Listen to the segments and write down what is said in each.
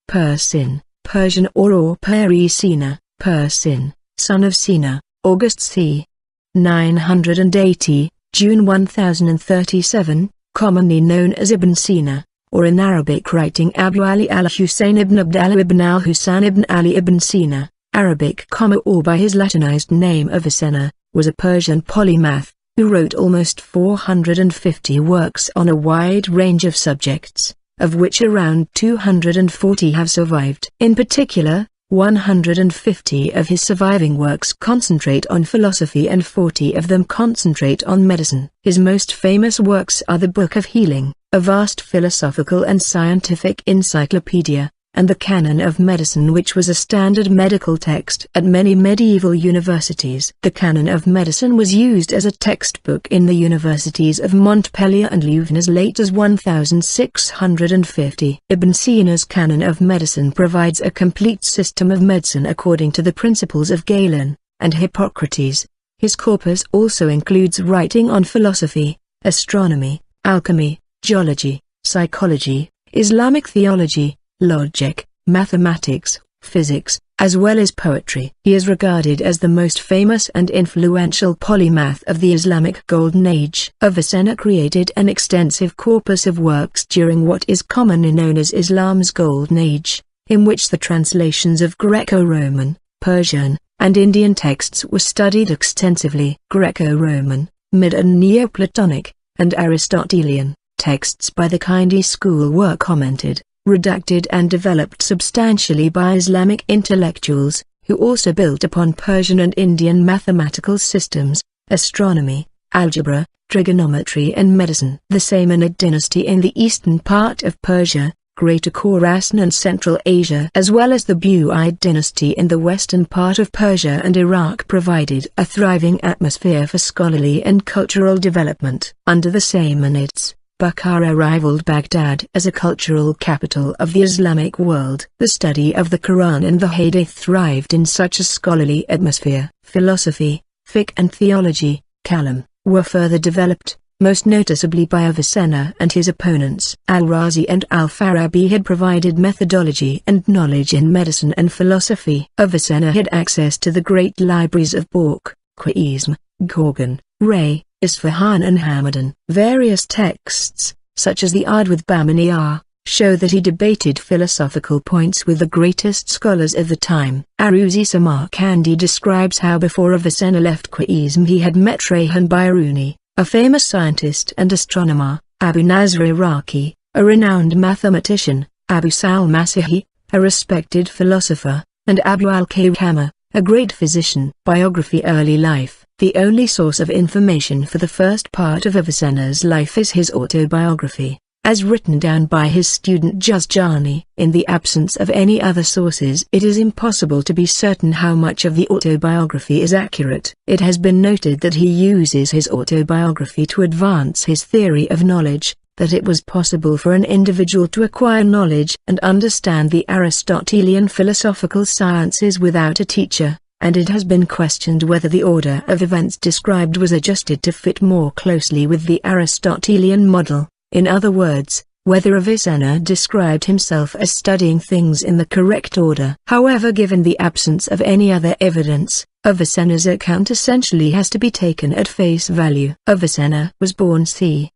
Persian, Persian or Sīnā, Persian, son of Sīnā, August c. 980, June 1037, commonly known as Ibn Sina, or in Arabic writing Abu Ali al-Ḥusayn ibn Abdallah ibn al-Hasan ibn Ali ibn Sina, Arabic, or by his Latinized name Avicenna, was a Persian polymath, who wrote almost 450 works on a wide range of subjects, of which around 240 have survived. In particular, 150 of his surviving works concentrate on philosophy and 40 of them concentrate on medicine. His most famous works are the Book of Healing, a vast philosophical and scientific encyclopedia, and the Canon of Medicine, which was a standard medical text at many medieval universities. The Canon of Medicine was used as a textbook in the universities of Montpellier and Louvain as late as 1650. Ibn Sina's Canon of Medicine provides a complete system of medicine according to the principles of Galen and Hippocrates. His corpus also includes writing on philosophy, astronomy, alchemy, geology, psychology, Islamic theology, logic, mathematics, physics, as well as poetry. He is regarded as the most famous and influential polymath of the Islamic Golden Age. Avicenna created an extensive corpus of works during what is commonly known as Islam's Golden Age, in which the translations of Greco-Roman, Persian, and Indian texts were studied extensively. Greco-Roman, Mid and Neoplatonic, and Aristotelian texts by the Kindi school were commented, redacted and developed substantially by Islamic intellectuals, who also built upon Persian and Indian mathematical systems, astronomy, algebra, trigonometry and medicine. The Samanid dynasty in the eastern part of Persia, Greater Khorasan and Central Asia, as well as the Bu'id dynasty in the western part of Persia and Iraq, provided a thriving atmosphere for scholarly and cultural development. Under the Samanids, Bukhara rivaled Baghdad as a cultural capital of the Islamic world. The study of the Quran and the Hadith thrived in such a scholarly atmosphere. Philosophy, fiqh and theology, kalam, were further developed, most noticeably by Avicenna and his opponents. Al-Razi and Al-Farabi had provided methodology and knowledge in medicine and philosophy. Avicenna had access to the great libraries of Balkh, Khwarizm, Gorgan, Ray, Isfahan and Hamadan. Various texts, such as the Ard with Bamaniyar, show that he debated philosophical points with the greatest scholars of the time. Aruzi Samarkandi describes how before Avicenna left Khwarizm he had met Rayhan Biruni, a famous scientist and astronomer, Abu Nasr Iraqi, a renowned mathematician, Abu Sal Masihi, a respected philosopher, and Abu al-Khaykama, a great physician. Biography. Early life. The only source of information for the first part of Avicenna's life is his autobiography, as written down by his student Juzjani. In the absence of any other sources, it is impossible to be certain how much of the autobiography is accurate. It has been noted that he uses his autobiography to advance his theory of knowledge, that it was possible for an individual to acquire knowledge and understand the Aristotelian philosophical sciences without a teacher, and it has been questioned whether the order of events described was adjusted to fit more closely with the Aristotelian model. In other words, whether Avicenna described himself as studying things in the correct order. However, given the absence of any other evidence, Avicenna's account essentially has to be taken at face value. Avicenna was born c.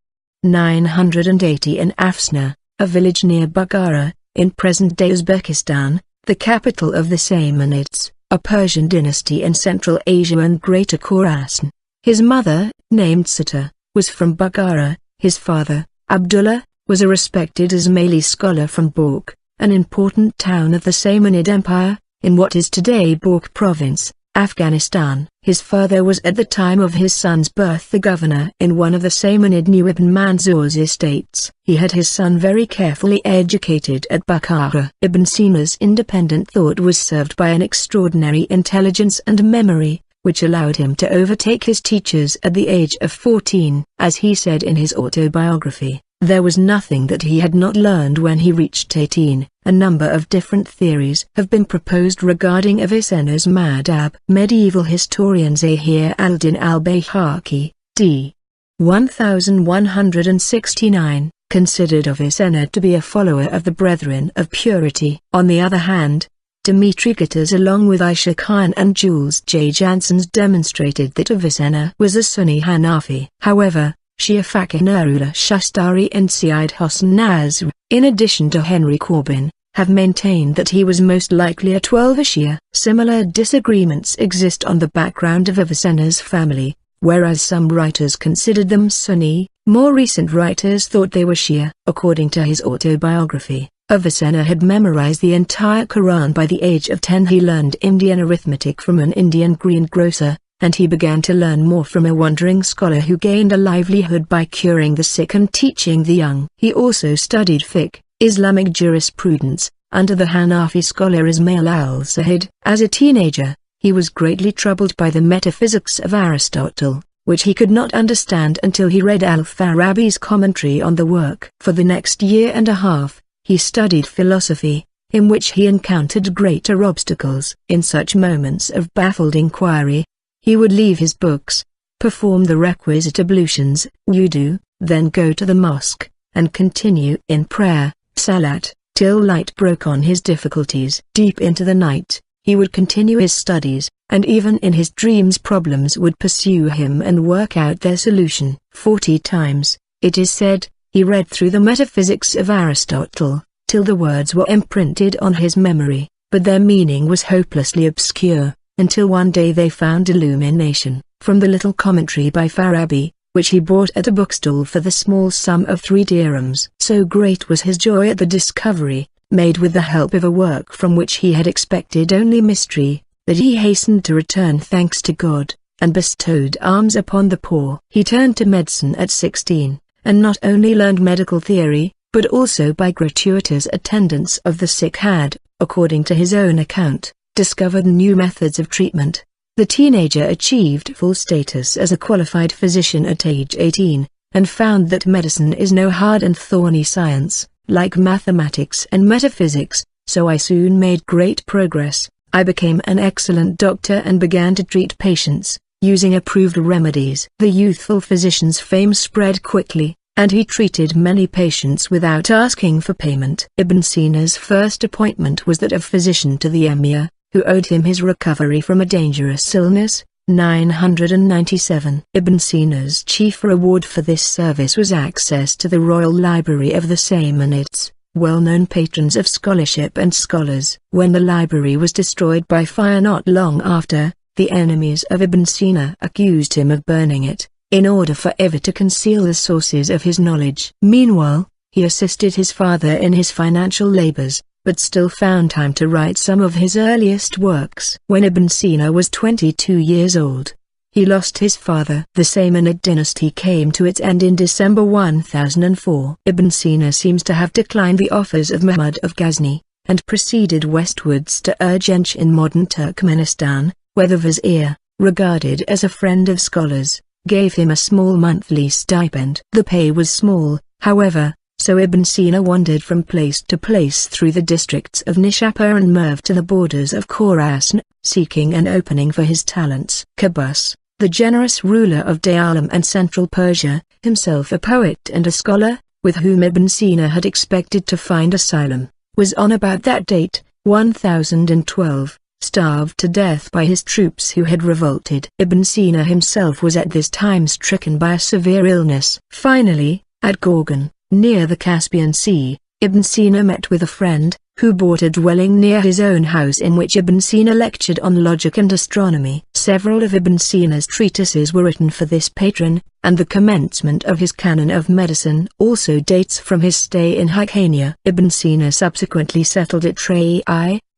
980 in Afsna, a village near Bukhara, in present-day Uzbekistan, the capital of the Samanids, a Persian dynasty in Central Asia and Greater Khorasan. His mother, named Sita, was from Bukhara. His father, Abdullah, was a respected Ismaili scholar from Balkh, an important town of the Samanid Empire, in what is today Balkh province, Afghanistan. His father was at the time of his son's birth the governor in one of the Samanid New Ibn Mansur's estates. He had his son very carefully educated at Bukhara. Ibn Sina's independent thought was served by an extraordinary intelligence and memory, which allowed him to overtake his teachers at the age of 14. As he said in his autobiography, there was nothing that he had not learned when he reached 18. A number of different theories have been proposed regarding Avicenna's madhab. Medieval historian Zahir al-Din al-Bayhaqi, d. 1169, considered Avicenna to be a follower of the Brethren of Purity. On the other hand, Dmitry Gittas along with Isha Khan and Jules J. Janssens demonstrated that Avicenna was a Sunni Hanafi. However, Shia Fakir Nurullah Shastari and Syed Hosn Nasr, in addition to Henry Corbin, have maintained that he was most likely a Twelver Shia. Similar disagreements exist on the background of Avicenna's family, whereas some writers considered them Sunni, more recent writers thought they were Shia. According to his autobiography, Avicenna had memorized the entire Quran by the age of 10. He learned Indian arithmetic from an Indian greengrocer, and he began to learn more from a wandering scholar who gained a livelihood by curing the sick and teaching the young. He also studied fiqh, Islamic jurisprudence, under the Hanafi scholar Ismail al-Zahid. As a teenager, he was greatly troubled by the metaphysics of Aristotle, which he could not understand until he read al-Farabi's commentary on the work. For the next year and a half, he studied philosophy, in which he encountered greater obstacles. In such moments of baffled inquiry, he would leave his books, perform the requisite ablutions, wudu, then go to the mosque, and continue in prayer, salat, till light broke on his difficulties. Deep into the night, he would continue his studies, and even in his dreams problems would pursue him and work out their solution. 40 times, it is said, he read through the metaphysics of Aristotle, till the words were imprinted on his memory, but their meaning was hopelessly obscure, until one day they found illumination, from the little commentary by Farabi, which he bought at a bookstall for the small sum of 3 dirhams. So great was his joy at the discovery, made with the help of a work from which he had expected only mystery, that he hastened to return thanks to God, and bestowed alms upon the poor. He turned to medicine at 16, and not only learned medical theory, but also by gratuitous attendance of the sick had, according to his own account, discovered new methods of treatment. The teenager achieved full status as a qualified physician at age 18, and found that medicine is no hard and thorny science, like mathematics and metaphysics. So I soon made great progress. I became an excellent doctor and began to treat patients, using approved remedies. The youthful physician's fame spread quickly, and he treated many patients without asking for payment. Ibn Sina's first appointment was that of physician to the emir, who owed him his recovery from a dangerous illness. 997. Ibn Sina's chief reward for this service was access to the royal library of the Saimonids, well-known patrons of scholarship and scholars. When the library was destroyed by fire not long after, the enemies of Ibn Sina accused him of burning it, in order forever to conceal the sources of his knowledge. Meanwhile, he assisted his father in his financial labors, but still found time to write some of his earliest works. When Ibn Sina was 22 years old, he lost his father. The Samanid dynasty came to its end in December 1004. Ibn Sina seems to have declined the offers of Muhammad of Ghazni, and proceeded westwards to Urgench in modern Turkmenistan, where the vizier, regarded as a friend of scholars, gave him a small monthly stipend. The pay was small, however, so Ibn Sina wandered from place to place through the districts of Nishapur and Merv to the borders of Khorasan, seeking an opening for his talents. Qaboos, the generous ruler of Daylam and Central Persia, himself a poet and a scholar, with whom Ibn Sina had expected to find asylum, was on about that date, 1012, starved to death by his troops who had revolted. Ibn Sina himself was at this time stricken by a severe illness. Finally, at Gorgan, near the Caspian Sea, Ibn Sina met with a friend, who bought a dwelling near his own house in which Ibn Sina lectured on logic and astronomy. Several of Ibn Sina's treatises were written for this patron, and the commencement of his Canon of Medicine also dates from his stay in Haqqaniya. Ibn Sina subsequently settled at Trei,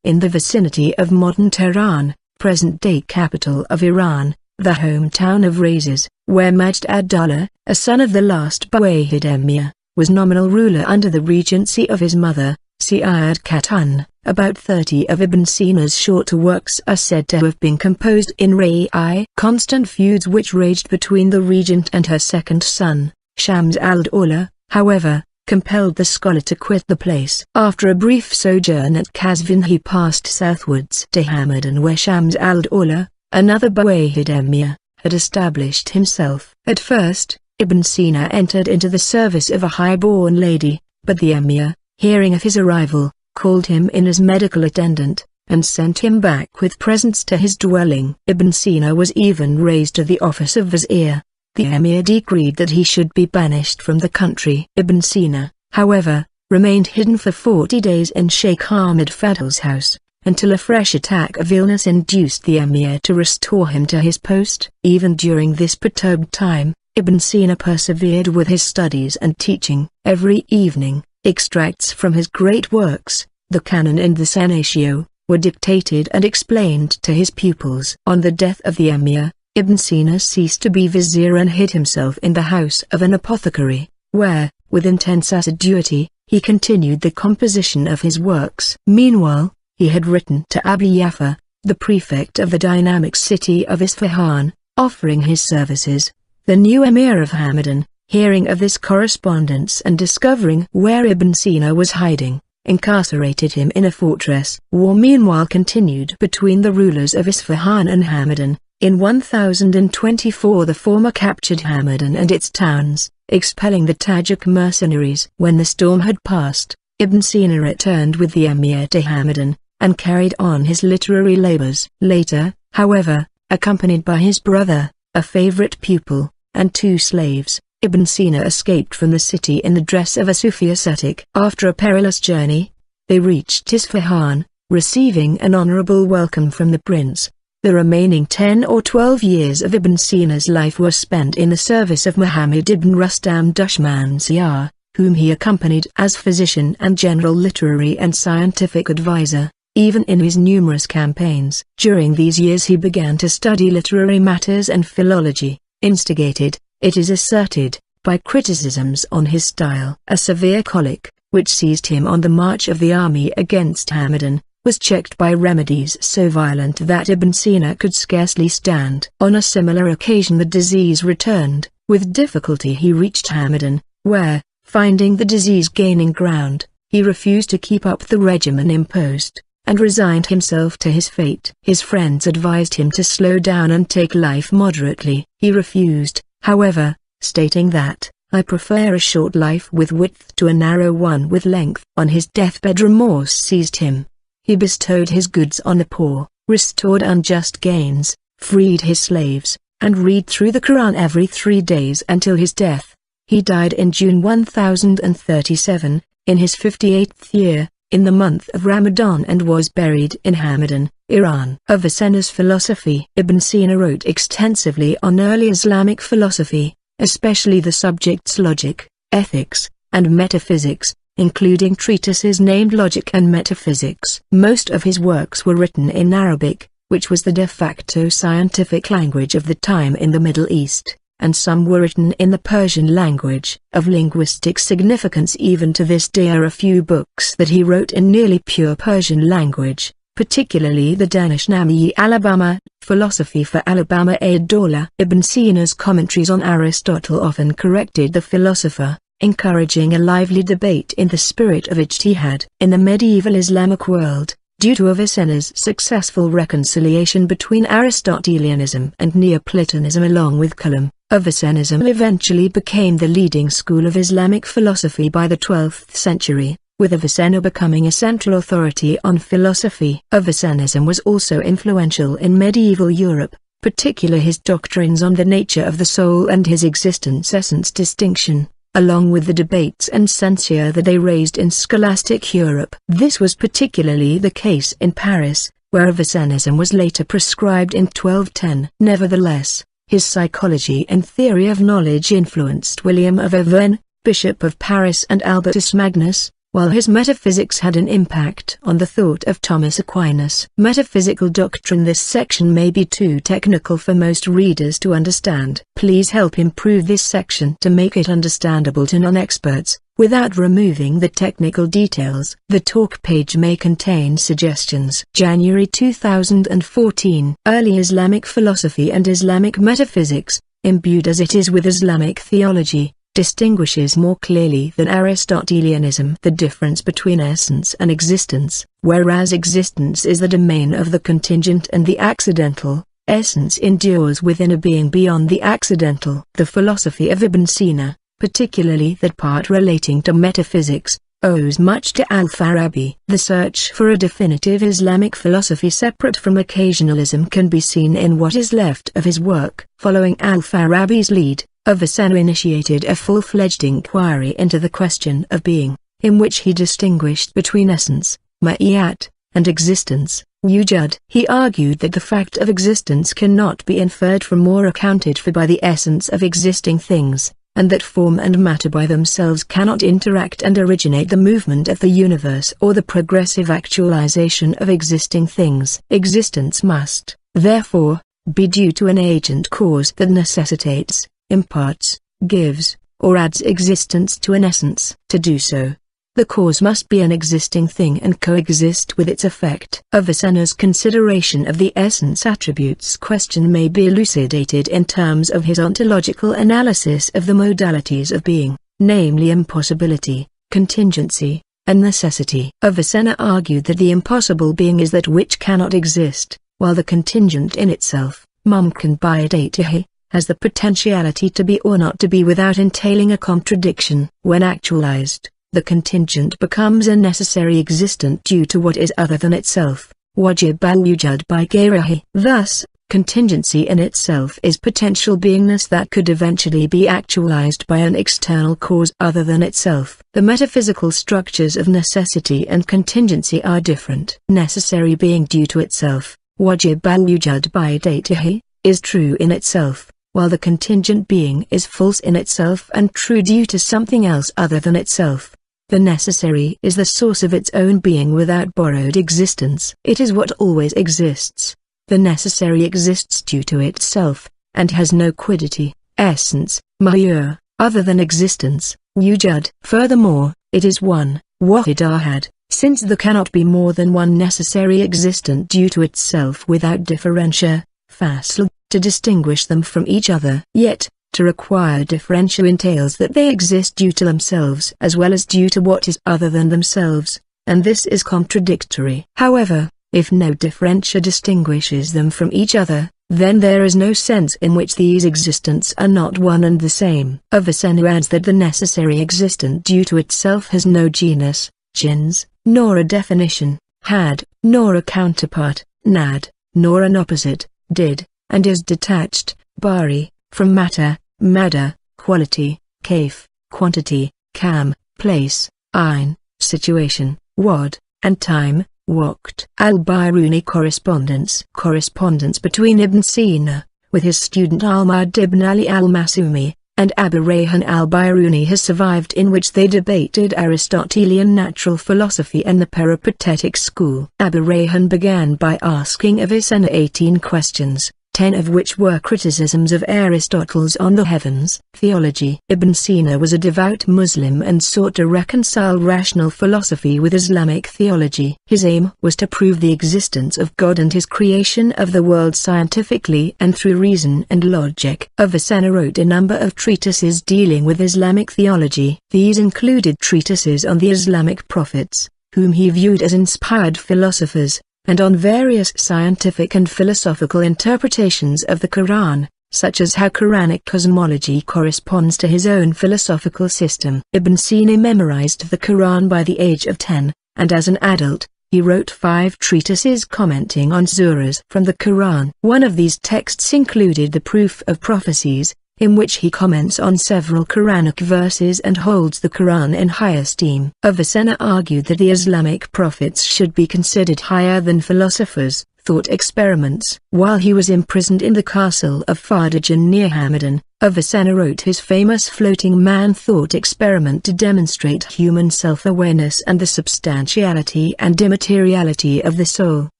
in the vicinity of modern Tehran, present-day capital of Iran, the hometown of Razes, where Majd ad-Dawla, a son of the last Buwayhid emir, was nominal ruler under the regency of his mother, Sayyid Khatun. About 30 of Ibn Sina's shorter works are said to have been composed in Rai. Constant feuds which raged between the regent and her second son, Shams al-Dawla, however, compelled the scholar to quit the place. After a brief sojourn at Qazvin he passed southwards to Hamadan where Shams al-Dawla, another Buwayhid emir, had established himself. At first, Ibn Sina entered into the service of a high-born lady, but the emir, hearing of his arrival, called him in as medical attendant, and sent him back with presents to his dwelling. Ibn Sina was even raised to the office of vizier. The emir decreed that he should be banished from the country. Ibn Sina, however, remained hidden for 40 days in Sheikh Ahmed Fadl's house, until a fresh attack of illness induced the emir to restore him to his post. Even during this perturbed time, Ibn Sina persevered with his studies and teaching. Every evening, extracts from his great works, the Canon and the Sīnā, were dictated and explained to his pupils. On the death of the emir, Ibn Sina ceased to be vizier and hid himself in the house of an apothecary, where, with intense assiduity, he continued the composition of his works. Meanwhile, he had written to Abu Yaffa, the prefect of the dynamic city of Isfahan, offering his services. The new emir of Hamadan, hearing of this correspondence and discovering where Ibn Sina was hiding, incarcerated him in a fortress. War meanwhile continued between the rulers of Isfahan and Hamadan. In 1024 the former captured Hamadan and its towns, expelling the Tajik mercenaries. When the storm had passed, Ibn Sina returned with the emir to Hamadan, and carried on his literary labors. Later, however, accompanied by his brother, a favorite pupil, and 2 slaves, Ibn Sina escaped from the city in the dress of a Sufi ascetic. After a perilous journey, they reached Isfahan, receiving an honorable welcome from the prince. The remaining 10 or 12 years of Ibn Sina's life were spent in the service of Muhammad ibn Rustam Dushmansiyar, whom he accompanied as physician and general literary and scientific advisor, even in his numerous campaigns. During these years he began to study literary matters and philology, instigated, it is asserted, by criticisms on his style. A severe colic, which seized him on the march of the army against Hamadan, was checked by remedies so violent that Ibn Sina could scarcely stand. On a similar occasion the disease returned. With difficulty he reached Hamadan, where, finding the disease gaining ground, he refused to keep up the regimen imposed, and resigned himself to his fate. His friends advised him to slow down and take life moderately. He refused, however, stating that, "I prefer a short life with width to a narrow one with length." On his deathbed remorse seized him. He bestowed his goods on the poor, restored unjust gains, freed his slaves, and read through the Quran every 3 days until his death. He died in June 1037, in his 58th year, in the month of Ramadan, and was buried in Hamadan, Iran. Avicenna's philosophy. Ibn Sina wrote extensively on early Islamic philosophy, especially the subjects logic, ethics, and metaphysics, including treatises named Logic and Metaphysics. Most of his works were written in Arabic, which was the de facto scientific language of the time in the Middle East, and some were written in the Persian language. Of linguistic significance even to this day are a few books that he wrote in nearly pure Persian language, particularly the Danishname Alabama, Philosophy for Alabama ad-Dawla. Ibn Sina's commentaries on Aristotle often corrected the philosopher, encouraging a lively debate in the spirit of ijtihad. In the medieval Islamic world, due to Avicenna's successful reconciliation between Aristotelianism and Neoplatonism along with Kalam, Avicennism eventually became the leading school of Islamic philosophy by the 12th century, with Avicenna becoming a central authority on philosophy. Avicennism was also influential in medieval Europe, particularly his doctrines on the nature of the soul and his existence-essence distinction, along with the debates and censure that they raised in scholastic Europe. This was particularly the case in Paris, where Avicennism was later prescribed in 1210. Nevertheless, his psychology and theory of knowledge influenced William of Auvergne, Bishop of Paris, and Albertus Magnus, while his metaphysics had an impact on the thought of Thomas Aquinas. Metaphysical doctrine. This section may be too technical for most readers to understand. Please help improve this section to make it understandable to non-experts, without removing the technical details. The talk page may contain suggestions. January 2014. Early Islamic philosophy and Islamic metaphysics, imbued as it is with Islamic theology, distinguishes more clearly than Aristotelianism the difference between essence and existence. Whereas existence is the domain of the contingent and the accidental, essence endures within a being beyond the accidental. The philosophy of Ibn Sina, particularly that part relating to metaphysics, owes much to Al-Farabi. The search for a definitive Islamic philosophy separate from occasionalism can be seen in what is left of his work. Following Al-Farabi's lead, Avicenna initiated a full-fledged inquiry into the question of being, in which he distinguished between essence, ma'iyat, and existence, wujud. He argued that the fact of existence cannot be inferred from or accounted for by the essence of existing things, and that form and matter by themselves cannot interact and originate the movement of the universe or the progressive actualization of existing things. Existence must, therefore, be due to an agent cause that necessitates, imparts, gives, or adds existence to an essence. To do so, the cause must be an existing thing and coexist with its effect. Avicenna's consideration of the essence attributes question may be elucidated in terms of his ontological analysis of the modalities of being, namely impossibility, contingency, and necessity. Avicenna argued that the impossible being is that which cannot exist, while the contingent in itself, mumkin bi'idatihi, has the potentiality to be or not to be without entailing a contradiction. When actualized, the contingent becomes a necessary existent due to what is other than itself, wajib al-wujud by ghayrihi. Thus, contingency in itself is potential beingness that could eventually be actualized by an external cause other than itself. The metaphysical structures of necessity and contingency are different. Necessary being due to itself, wajib al-wujud by idatihi, is true in itself, while the contingent being is false in itself and true due to something else other than itself. The necessary is the source of its own being without borrowed existence. It is what always exists. The necessary exists due to itself, and has no quiddity, essence, mahiyur, other than existence, wujud. Furthermore, it is one, wahid ahad, since there cannot be more than one necessary existent due to itself without differentia, fasl, to distinguish them from each other. Yet, to require differentia entails that they exist due to themselves as well as due to what is other than themselves, and this is contradictory. However, if no differentia distinguishes them from each other, then there is no sense in which these existents are not one and the same. Avicenna adds that the necessary existent due to itself has no genus, jins, nor a definition, had, nor a counterpart, nad, nor an opposite, did, and is detached, bari, from matter, madda, quality, kaif, quantity, kam, place, ayn, situation, wad, and time, waqt. Al-Biruni correspondence between Ibn Sina, with his student Ahmad ibn Ali al-Masumi, and Abu Rayhan al-Biruni has survived, in which they debated Aristotelian natural philosophy and the peripatetic school. Abu Rayhan began by asking Avicenna 18 questions, 10 of which were criticisms of Aristotle's on the heavens. Theology. Ibn Sina was a devout Muslim and sought to reconcile rational philosophy with Islamic theology. His aim was to prove the existence of God and his creation of the world scientifically and through reason and logic. Avicenna wrote a number of treatises dealing with Islamic theology. These included treatises on the Islamic prophets, whom he viewed as inspired philosophers, and on various scientific and philosophical interpretations of the Quran, such as how Quranic cosmology corresponds to his own philosophical system. Ibn Sina memorized the Quran by the age of 10, and as an adult, he wrote 5 treatises commenting on surahs from the Quran. One of these texts included the Proof of Prophecies, in which he comments on several Quranic verses and holds the Quran in high esteem. Avicenna argued that the Islamic prophets should be considered higher than philosophers, thought experiments. While he was imprisoned in the castle of Fardajan near Hamadan, Avicenna wrote his famous floating man thought experiment to demonstrate human self-awareness and the substantiality and immateriality of the soul.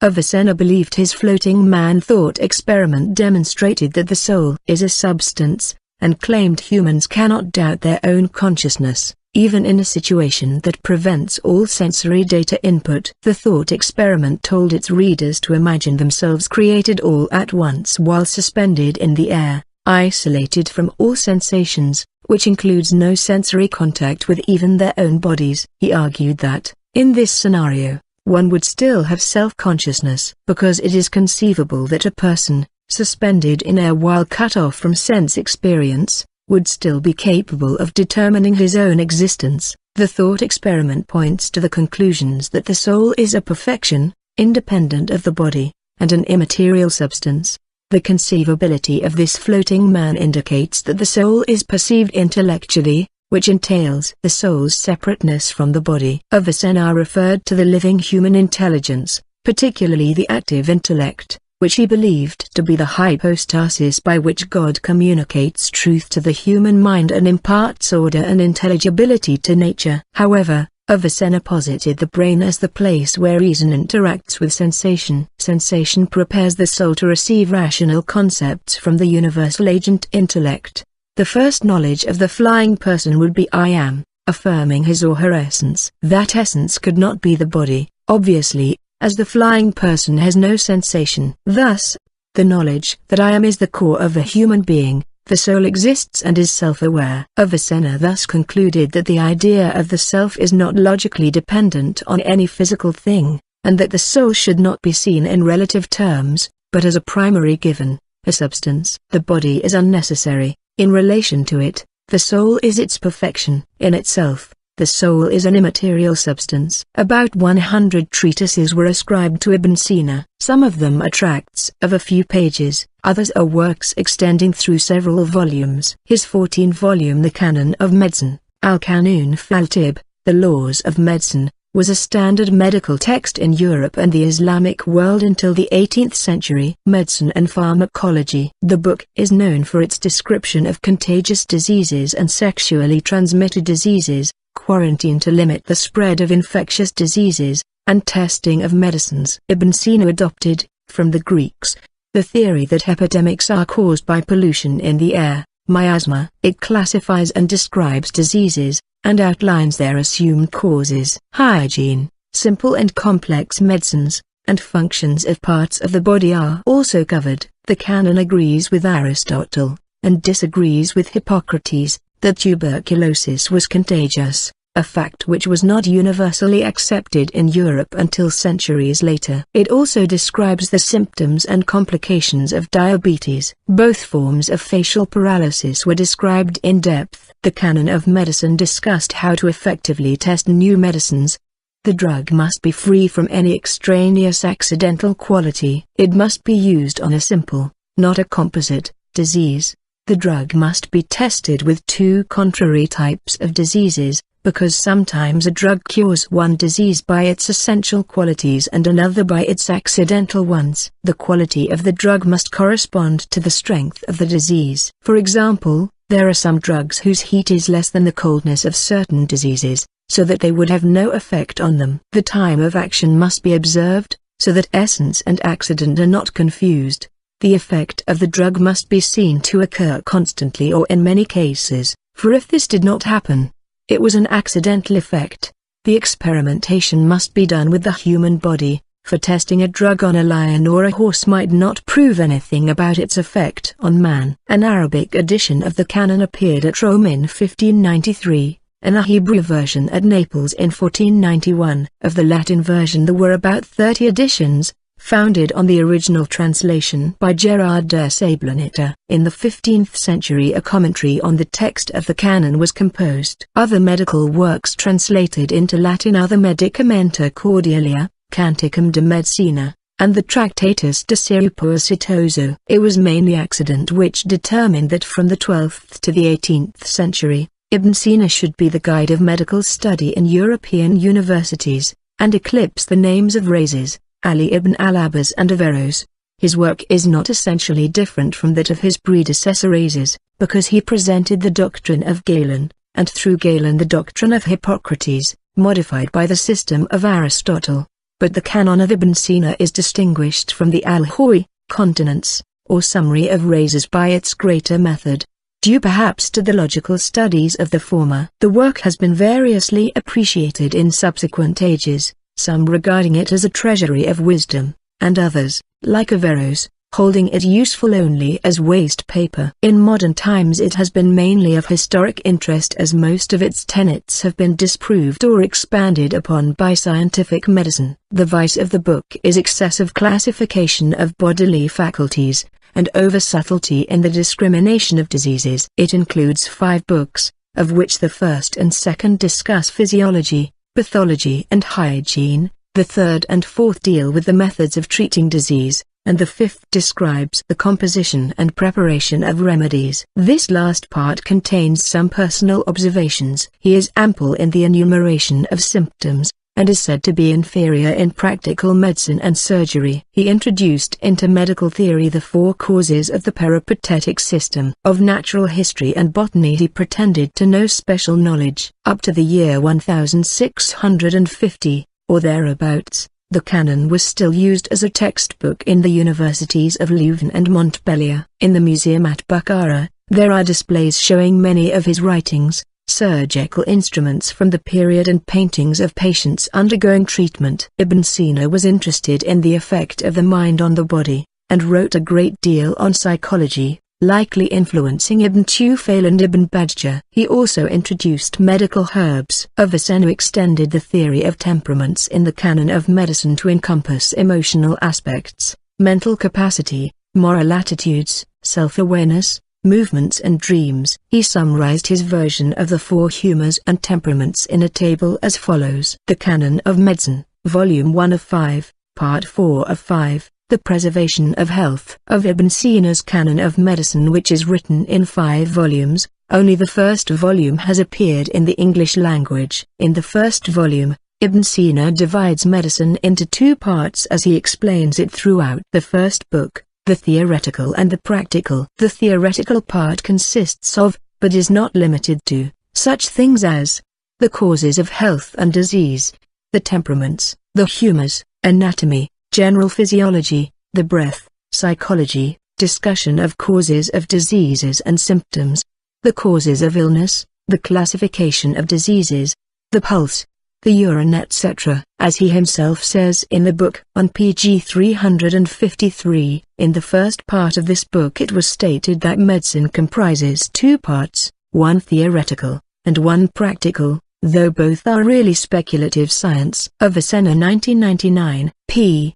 Avicenna believed his floating man thought experiment demonstrated that the soul is a substance, and claimed humans cannot doubt their own consciousness, even in a situation that prevents all sensory data input. The thought experiment told its readers to imagine themselves created all at once while suspended in the air, isolated from all sensations, which includes no sensory contact with even their own bodies. He argued that, in this scenario, one would still have self-consciousness, because it is conceivable that a person, suspended in air while cut off from sense experience, would still be capable of determining his own existence. The thought experiment points to the conclusions that the soul is a perfection, independent of the body, and an immaterial substance. The conceivability of this floating man indicates that the soul is perceived intellectually, which entails the soul's separateness from the body. Avicenna referred to the living human intelligence, particularly the active intellect, which he believed to be the hypostasis by which God communicates truth to the human mind and imparts order and intelligibility to nature. However, Avicenna posited the brain as the place where reason interacts with sensation. Sensation prepares the soul to receive rational concepts from the universal agent intellect. The first knowledge of the flying person would be I am, affirming his or her essence. That essence could not be the body, obviously, as the flying person has no sensation. Thus, the knowledge that I am is the core of a human being. The soul exists and is self-aware. Avicenna thus concluded that the idea of the self is not logically dependent on any physical thing, and that the soul should not be seen in relative terms, but as a primary given, a substance. The body is unnecessary. In relation to it, the soul is its perfection. In itself, the soul is an immaterial substance. About 100 treatises were ascribed to Ibn Sina. Some of them are tracts of a few pages, others are works extending through several volumes. His 14-volume The Canon of Medicine, Al-Qanun fil-Tibb, The Laws of Medicine, was a standard medical text in Europe and the Islamic world until the 18th century. Medicine and Pharmacology. The book is known for its description of contagious diseases and sexually transmitted diseases, quarantine to limit the spread of infectious diseases, and testing of medicines. Ibn Sina adopted, from the Greeks, the theory that epidemics are caused by pollution in the air, miasma. It classifies and describes diseases, and outlines their assumed causes. Hygiene, simple and complex medicines, and functions of parts of the body are also covered. The canon agrees with Aristotle, and disagrees with Hippocrates, that tuberculosis was contagious, a fact which was not universally accepted in Europe until centuries later. It also describes the symptoms and complications of diabetes. Both forms of facial paralysis were described in depth. The Canon of Medicine discussed how to effectively test new medicines. The drug must be free from any extraneous accidental quality. It must be used on a simple, not a composite, disease. The drug must be tested with two contrary types of diseases, because sometimes a drug cures one disease by its essential qualities and another by its accidental ones. The quality of the drug must correspond to the strength of the disease. For example, there are some drugs whose heat is less than the coldness of certain diseases, so that they would have no effect on them. The time of action must be observed, so that essence and accident are not confused. The effect of the drug must be seen to occur constantly or in many cases, for if this did not happen, it was an accidental effect. The experimentation must be done with the human body, for testing a drug on a lion or a horse might not prove anything about its effect on man. An Arabic edition of the canon appeared at Rome in 1593, and a Hebrew version at Naples in 1491. Of the Latin version there were about 30 editions, founded on the original translation by Gerard de Sablineta. In the 15th century a commentary on the text of the canon was composed. Other medical works translated into Latin are the Medicamenta Cordialia, Canticum de Medicina, and the Tractatus de Suppositoso. It was mainly accident which determined that from the 12th to the 18th century, Ibn Sina should be the guide of medical study in European universities, and eclipse the names of Razes, Ali ibn al-Abbas and Averroes. His work is not essentially different from that of his predecessor Razes, because he presented the doctrine of Galen, and through Galen the doctrine of Hippocrates, modified by the system of Aristotle. But the canon of Ibn Sina is distinguished from the al-Ḥusayn, continence, or summary of Razes by its greater method, due perhaps to the logical studies of the former. The work has been variously appreciated in subsequent ages, some regarding it as a treasury of wisdom, and others, like Averroes, holding it useful only as waste paper. In modern times it has been mainly of historic interest as most of its tenets have been disproved or expanded upon by scientific medicine. The vice of the book is excessive classification of bodily faculties, and over-subtlety in the discrimination of diseases. It includes 5 books, of which the first and second discuss physiology, pathology and hygiene, the third and fourth deal with the methods of treating disease, and the fifth describes the composition and preparation of remedies. This last part contains some personal observations. He is ample in the enumeration of symptoms, and is said to be inferior in practical medicine and surgery. He introduced into medical theory the 4 causes of the peripatetic system. Of natural history and botany he pretended to know special knowledge. Up to the year 1650, or thereabouts, the Canon was still used as a textbook in the universities of Louvain and Montpellier. In the museum at Bukhara, there are displays showing many of his writings, surgical instruments from the period and paintings of patients undergoing treatment. Ibn Sina was interested in the effect of the mind on the body, and wrote a great deal on psychology, likely influencing Ibn Tufayl and Ibn Bajjah. He also introduced medical herbs. Avicenna extended the theory of temperaments in the Canon of Medicine to encompass emotional aspects, mental capacity, moral attitudes, self-awareness, movements and dreams. He summarized his version of the 4 humors and temperaments in a table as follows. The Canon of Medicine, Volume 1 of 5, Part 4 of 5, The Preservation of Health. Of Ibn Sina's Canon of Medicine, which is written in 5 volumes, only the first volume has appeared in the English language. In the first volume, Ibn Sina divides medicine into 2 parts as he explains it throughout the first book, the theoretical and the practical. The theoretical part consists of, but is not limited to, such things as the causes of health and disease, the temperaments, the humors, anatomy, general physiology, the breath, psychology, discussion of causes of diseases and symptoms, the causes of illness, the classification of diseases, the pulse, the urine, etc. As he himself says in the book on pg 353, in the first part of this book it was stated that medicine comprises 2 parts, one theoretical, and one practical, though both are really speculative science. Avicenna 1999, p.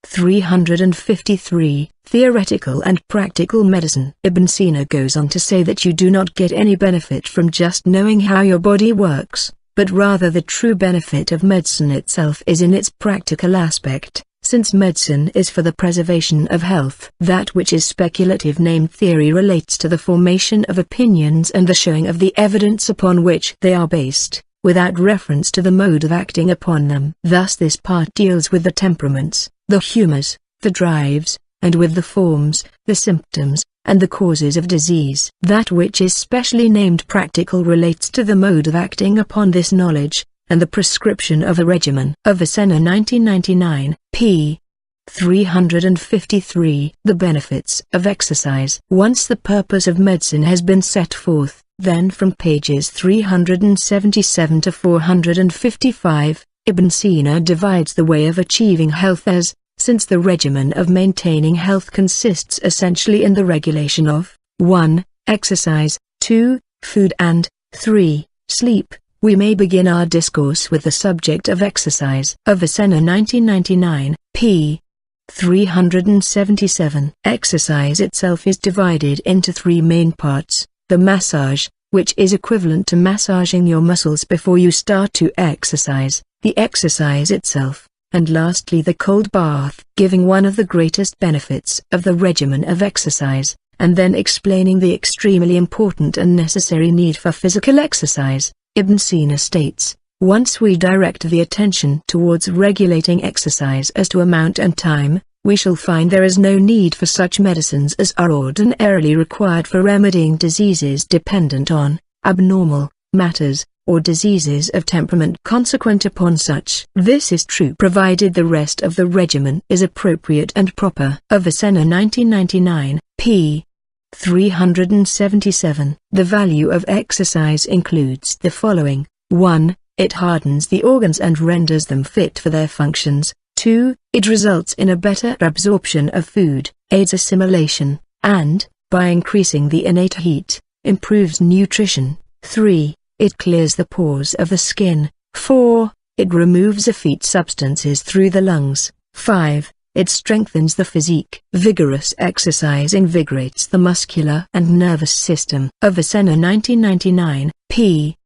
353, Theoretical and Practical Medicine. Ibn Sina goes on to say that you do not get any benefit from just knowing how your body works, but rather the true benefit of medicine itself is in its practical aspect, since medicine is for the preservation of health. That which is speculative named theory relates to the formation of opinions and the showing of the evidence upon which they are based, without reference to the mode of acting upon them. Thus this part deals with the temperaments, the humors, the drives, and with the forms, the symptoms, and the causes of disease. That which is specially named practical relates to the mode of acting upon this knowledge, and the prescription of a regimen. Avicenna 1999, p. 353. The benefits of exercise. Once the purpose of medicine has been set forth, then from pages 377 to 455, Ibn Sina divides the way of achieving health as, since the regimen of maintaining health consists essentially in the regulation of 1. Exercise, 2. Food and 3. Sleep, we may begin our discourse with the subject of exercise. Avicenna 1999, p. 377. Exercise itself is divided into 3 main parts, the massage, which is equivalent to massaging your muscles before you start to exercise, the exercise itself, and lastly the cold bath. Giving one of the greatest benefits of the regimen of exercise, and then explaining the extremely important and necessary need for physical exercise, Ibn Sina states, once we direct the attention towards regulating exercise as to amount and time, we shall find there is no need for such medicines as are ordinarily required for remedying diseases dependent on abnormal matters, or diseases of temperament consequent upon such. This is true provided the rest of the regimen is appropriate and proper. Avicenna 1999, p. 377. The value of exercise includes the following: 1. It hardens the organs and renders them fit for their functions. 2. It results in a better absorption of food, aids assimilation, and, by increasing the innate heat, improves nutrition. 3. It clears the pores of the skin. 4. It removes effete substances through the lungs. 5. it strengthens the physique. Vigorous exercise invigorates the muscular and nervous system. Avicenna 1999, p.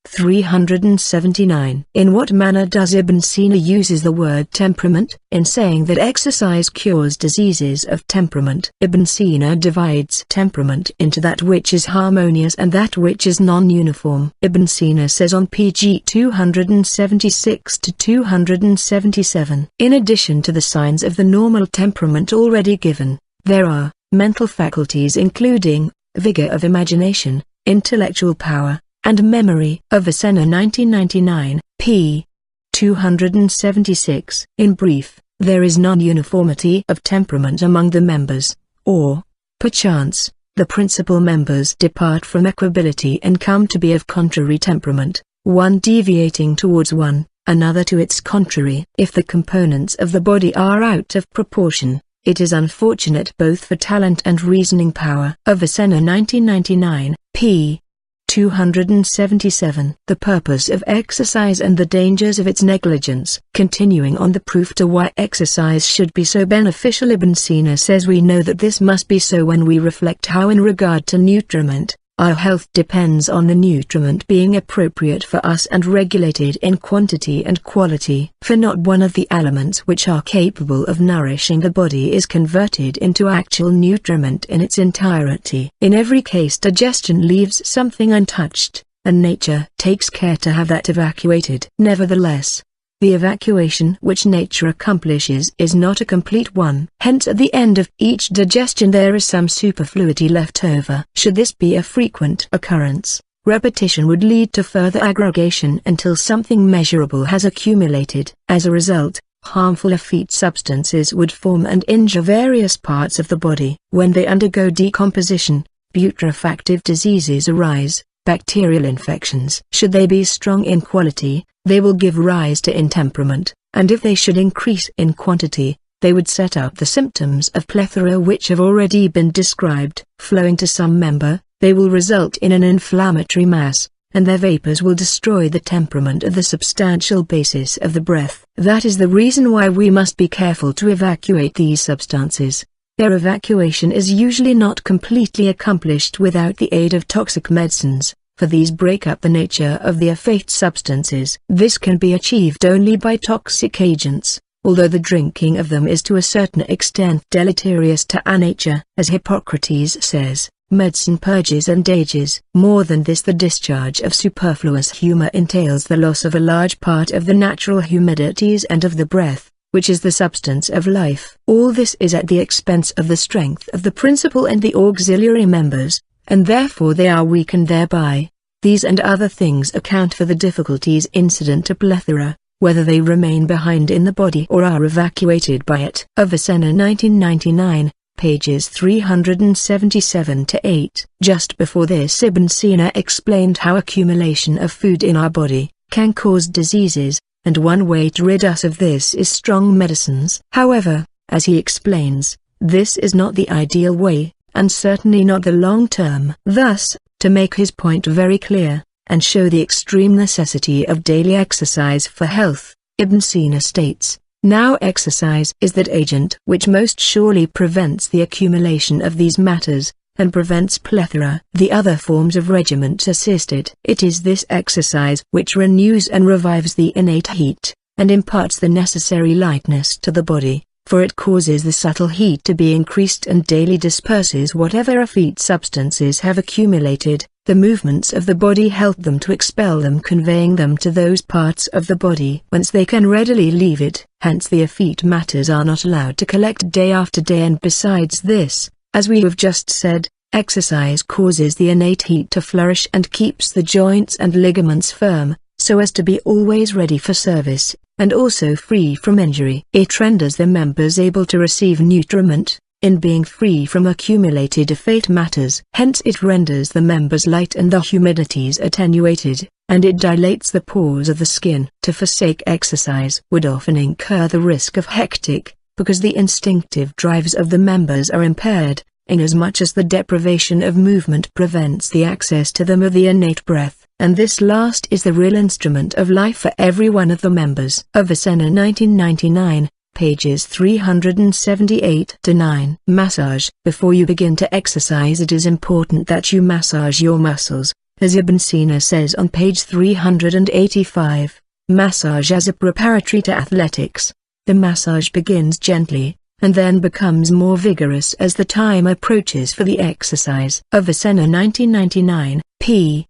379. In what manner does Ibn Sina uses the word temperament? In saying that exercise cures diseases of temperament. Ibn Sina divides temperament into that which is harmonious and that which is non-uniform. Ibn Sina says on pg 276-277, in addition to the signs of the normal temperament already given, there are mental faculties including vigor of imagination, intellectual power, and memory. Avicenna 1999, p. 276. In brief, there is non-uniformity of temperament among the members, or, perchance, the principal members depart from equability and come to be of contrary temperament, one deviating towards one, another to its contrary. If the components of the body are out of proportion, it is unfortunate both for talent and reasoning power. Avicenna 1999, p. 277. The purpose of exercise and the dangers of its negligence. Continuing on the proof to why exercise should be so beneficial, Ibn Sina says we know that this must be so when we reflect how in regard to nutriment, our health depends on the nutriment being appropriate for us and regulated in quantity and quality. For not one of the elements which are capable of nourishing the body is converted into actual nutriment in its entirety. In every case digestion leaves something untouched, and nature takes care to have that evacuated. Nevertheless, the evacuation which nature accomplishes is not a complete one. Hence at the end of each digestion there is some superfluity left over. Should this be a frequent occurrence, repetition would lead to further aggregation until something measurable has accumulated. As a result, harmful effete substances would form and injure various parts of the body. When they undergo decomposition, putrefactive diseases arise. Bacterial infections. Should they be strong in quality, they will give rise to intemperament, and if they should increase in quantity, they would set up the symptoms of plethora which have already been described. Flowing to some member, they will result in an inflammatory mass, and their vapors will destroy the temperament of the substantial basis of the breath. That is the reason why we must be careful to evacuate these substances. Their evacuation is usually not completely accomplished without the aid of toxic medicines, for these break up the nature of the effete substances. This can be achieved only by toxic agents, although the drinking of them is to a certain extent deleterious to our nature. As Hippocrates says, medicine purges and ages. More than this, the discharge of superfluous humor entails the loss of a large part of the natural humidities and of the breath, which is the substance of life. All this is at the expense of the strength of the principal and the auxiliary members, and therefore they are weakened thereby. These and other things account for the difficulties incident to plethora, whether they remain behind in the body or are evacuated by it. Avicenna 1999, pages 377-8. Just before this Ibn Sina explained how accumulation of food in our body can cause diseases, and one way to rid us of this is strong medicines. However, as he explains, this is not the ideal way, and certainly not the long term. Thus, to make his point very clear, and show the extreme necessity of daily exercise for health, Ibn Sina states, now exercise is that agent which most surely prevents the accumulation of these matters, and prevents plethora. The other forms of regiment assist it. It is this exercise which renews and revives the innate heat, and imparts the necessary lightness to the body, for it causes the subtle heat to be increased and daily disperses whatever effete substances have accumulated. The movements of the body help them to expel them, conveying them to those parts of the body whence they can readily leave it. Hence the effete matters are not allowed to collect day after day, and besides this, as we have just said, exercise causes the innate heat to flourish and keeps the joints and ligaments firm, so as to be always ready for service, and also free from injury. It renders the members able to receive nutriment, in being free from accumulated effete matters. Hence it renders the members light and the humidities attenuated, and it dilates the pores of the skin. To forsake exercise would often incur the risk of hectic, because the instinctive drives of the members are impaired, inasmuch as the deprivation of movement prevents the access to them of the innate breath, and this last is the real instrument of life for every one of the members. Avicenna 1999, pages 378-9. Massage. Before you begin to exercise, it is important that you massage your muscles, as Ibn Sina says on page 385. Massage as a preparatory to athletics. The massage begins gently, and then becomes more vigorous as the time approaches for the exercise. Avicenna 1999, p.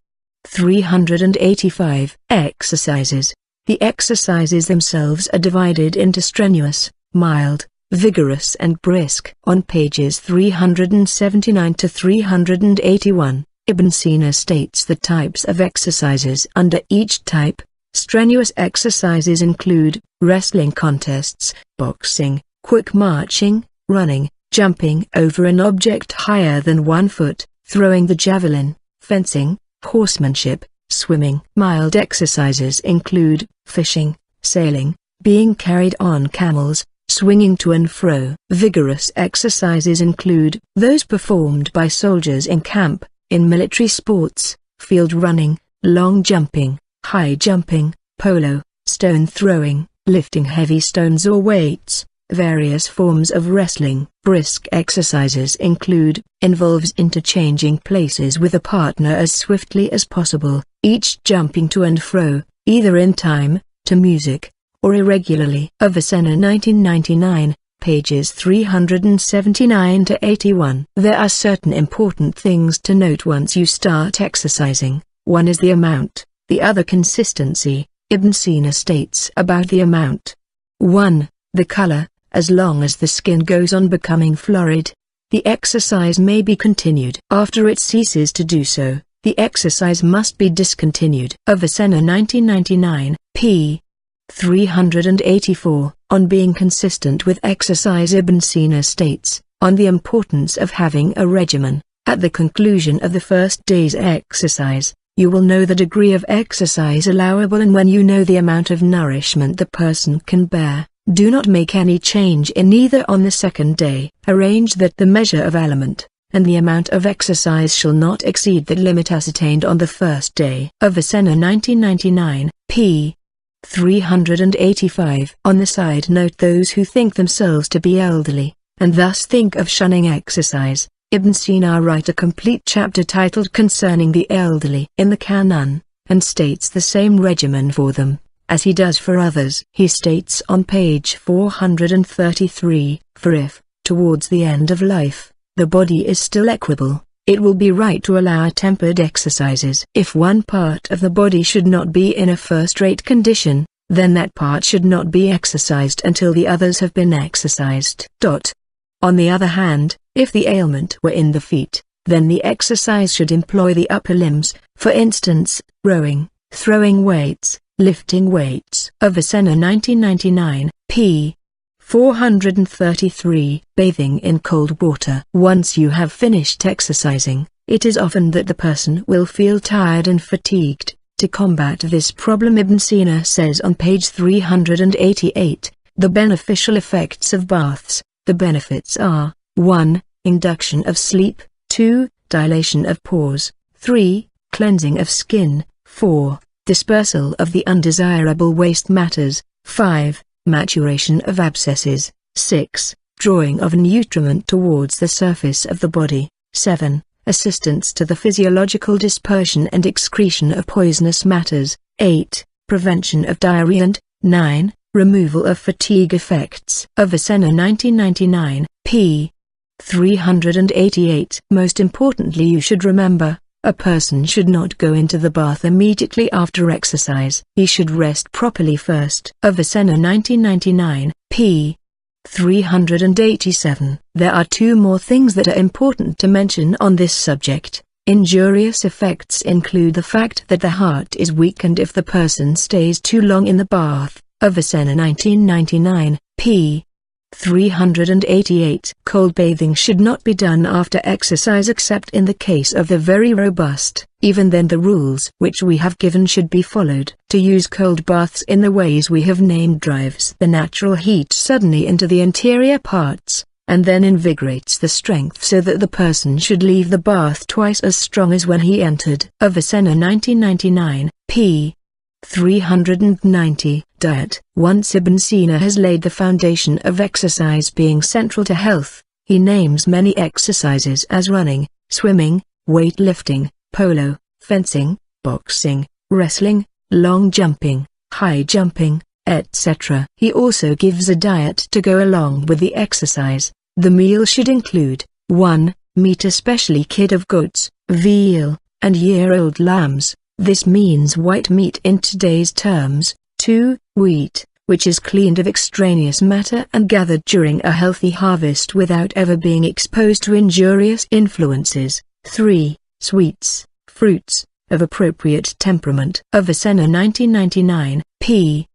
385. Exercises. The exercises themselves are divided into strenuous, mild, vigorous and brisk. On pages 379-381, Ibn Sina states the types of exercises under each type. Strenuous exercises include wrestling contests, boxing, quick marching, running, jumping over an object higher than 1 foot, throwing the javelin, fencing, horsemanship, swimming. Mild exercises include fishing, sailing, being carried on camels, swinging to and fro. Vigorous exercises include those performed by soldiers in camp, in military sports, field running, long jumping, high jumping, polo, stone throwing, lifting heavy stones or weights, various forms of wrestling. Brisk exercises involves interchanging places with a partner as swiftly as possible, each jumping to and fro, either in time, to music, or irregularly. Avicenna 1999, pages 379-81. There are certain important things to note once you start exercising. One is the amount, the other consistency. Ibn Sina states about the amount. 1. The color. As long as the skin goes on becoming florid, the exercise may be continued. After it ceases to do so, the exercise must be discontinued. Avicenna 1999, p. 384. On being consistent with exercise, Ibn Sina states, on the importance of having a regimen. At the conclusion of the first day's exercise, you will know the degree of exercise allowable, and when you know the amount of nourishment the person can bear, do not make any change in either on the second day. Arrange that the measure of aliment, and the amount of exercise shall not exceed the limit ascertained on the first day. Avicenna 1999, p. 385. On the side note, those who think themselves to be elderly, and thus think of shunning exercise, Ibn Sina wrote a complete chapter titled Concerning the Elderly in the Canon, and states the same regimen for them as he does for others. He states on page 433, for if, towards the end of life, the body is still equable, it will be right to allow tempered exercises. If one part of the body should not be in a first-rate condition, then that part should not be exercised until the others have been exercised. On the other hand, if the ailment were in the feet, then the exercise should employ the upper limbs, for instance, rowing, throwing weights, lifting weights. Avicenna 1999, p. 433. Bathing in cold water. Once you have finished exercising, it is often that the person will feel tired and fatigued. To combat this problem, Ibn Sina says on page 388, the beneficial effects of baths. The benefits are: 1. Induction of sleep, 2. Dilation of pores, 3. Cleansing of skin, 4. Dispersal of the undesirable waste matters, 5. Maturation of abscesses, 6. Drawing of nutriment towards the surface of the body, 7. Assistance to the physiological dispersion and excretion of poisonous matters, 8. Prevention of diarrhea, and 9. Removal of fatigue effects. Avicenna 1999, p. 388. Most importantly, you should remember, a person should not go into the bath immediately after exercise. He should rest properly first. Avicenna 1999, p. 387. There are 2 more things that are important to mention on this subject. Injurious effects include the fact that the heart is weakened if the person stays too long in the bath. Avicenna 1999, p. 388. Cold bathing should not be done after exercise except in the case of the very robust. Even then the rules which we have given should be followed. To use cold baths in the ways we have named drives the natural heat suddenly into the interior parts, and then invigorates the strength so that the person should leave the bath twice as strong as when he entered. Avicenna 1999, p. 390. diet. Once Ibn Sina has laid the foundation of exercise being central to health, he names many exercises as running, swimming, weightlifting, polo, fencing, boxing, wrestling, long jumping, high jumping, etc. He also gives a diet to go along with the exercise. The meal should include 1. Meat, especially kid of goats, veal, and year-old lambs. This means white meat in today's terms. 2. Wheat, which is cleaned of extraneous matter and gathered during a healthy harvest without ever being exposed to injurious influences. 3. Sweets, fruits, of appropriate temperament. Avicenna 1999, p.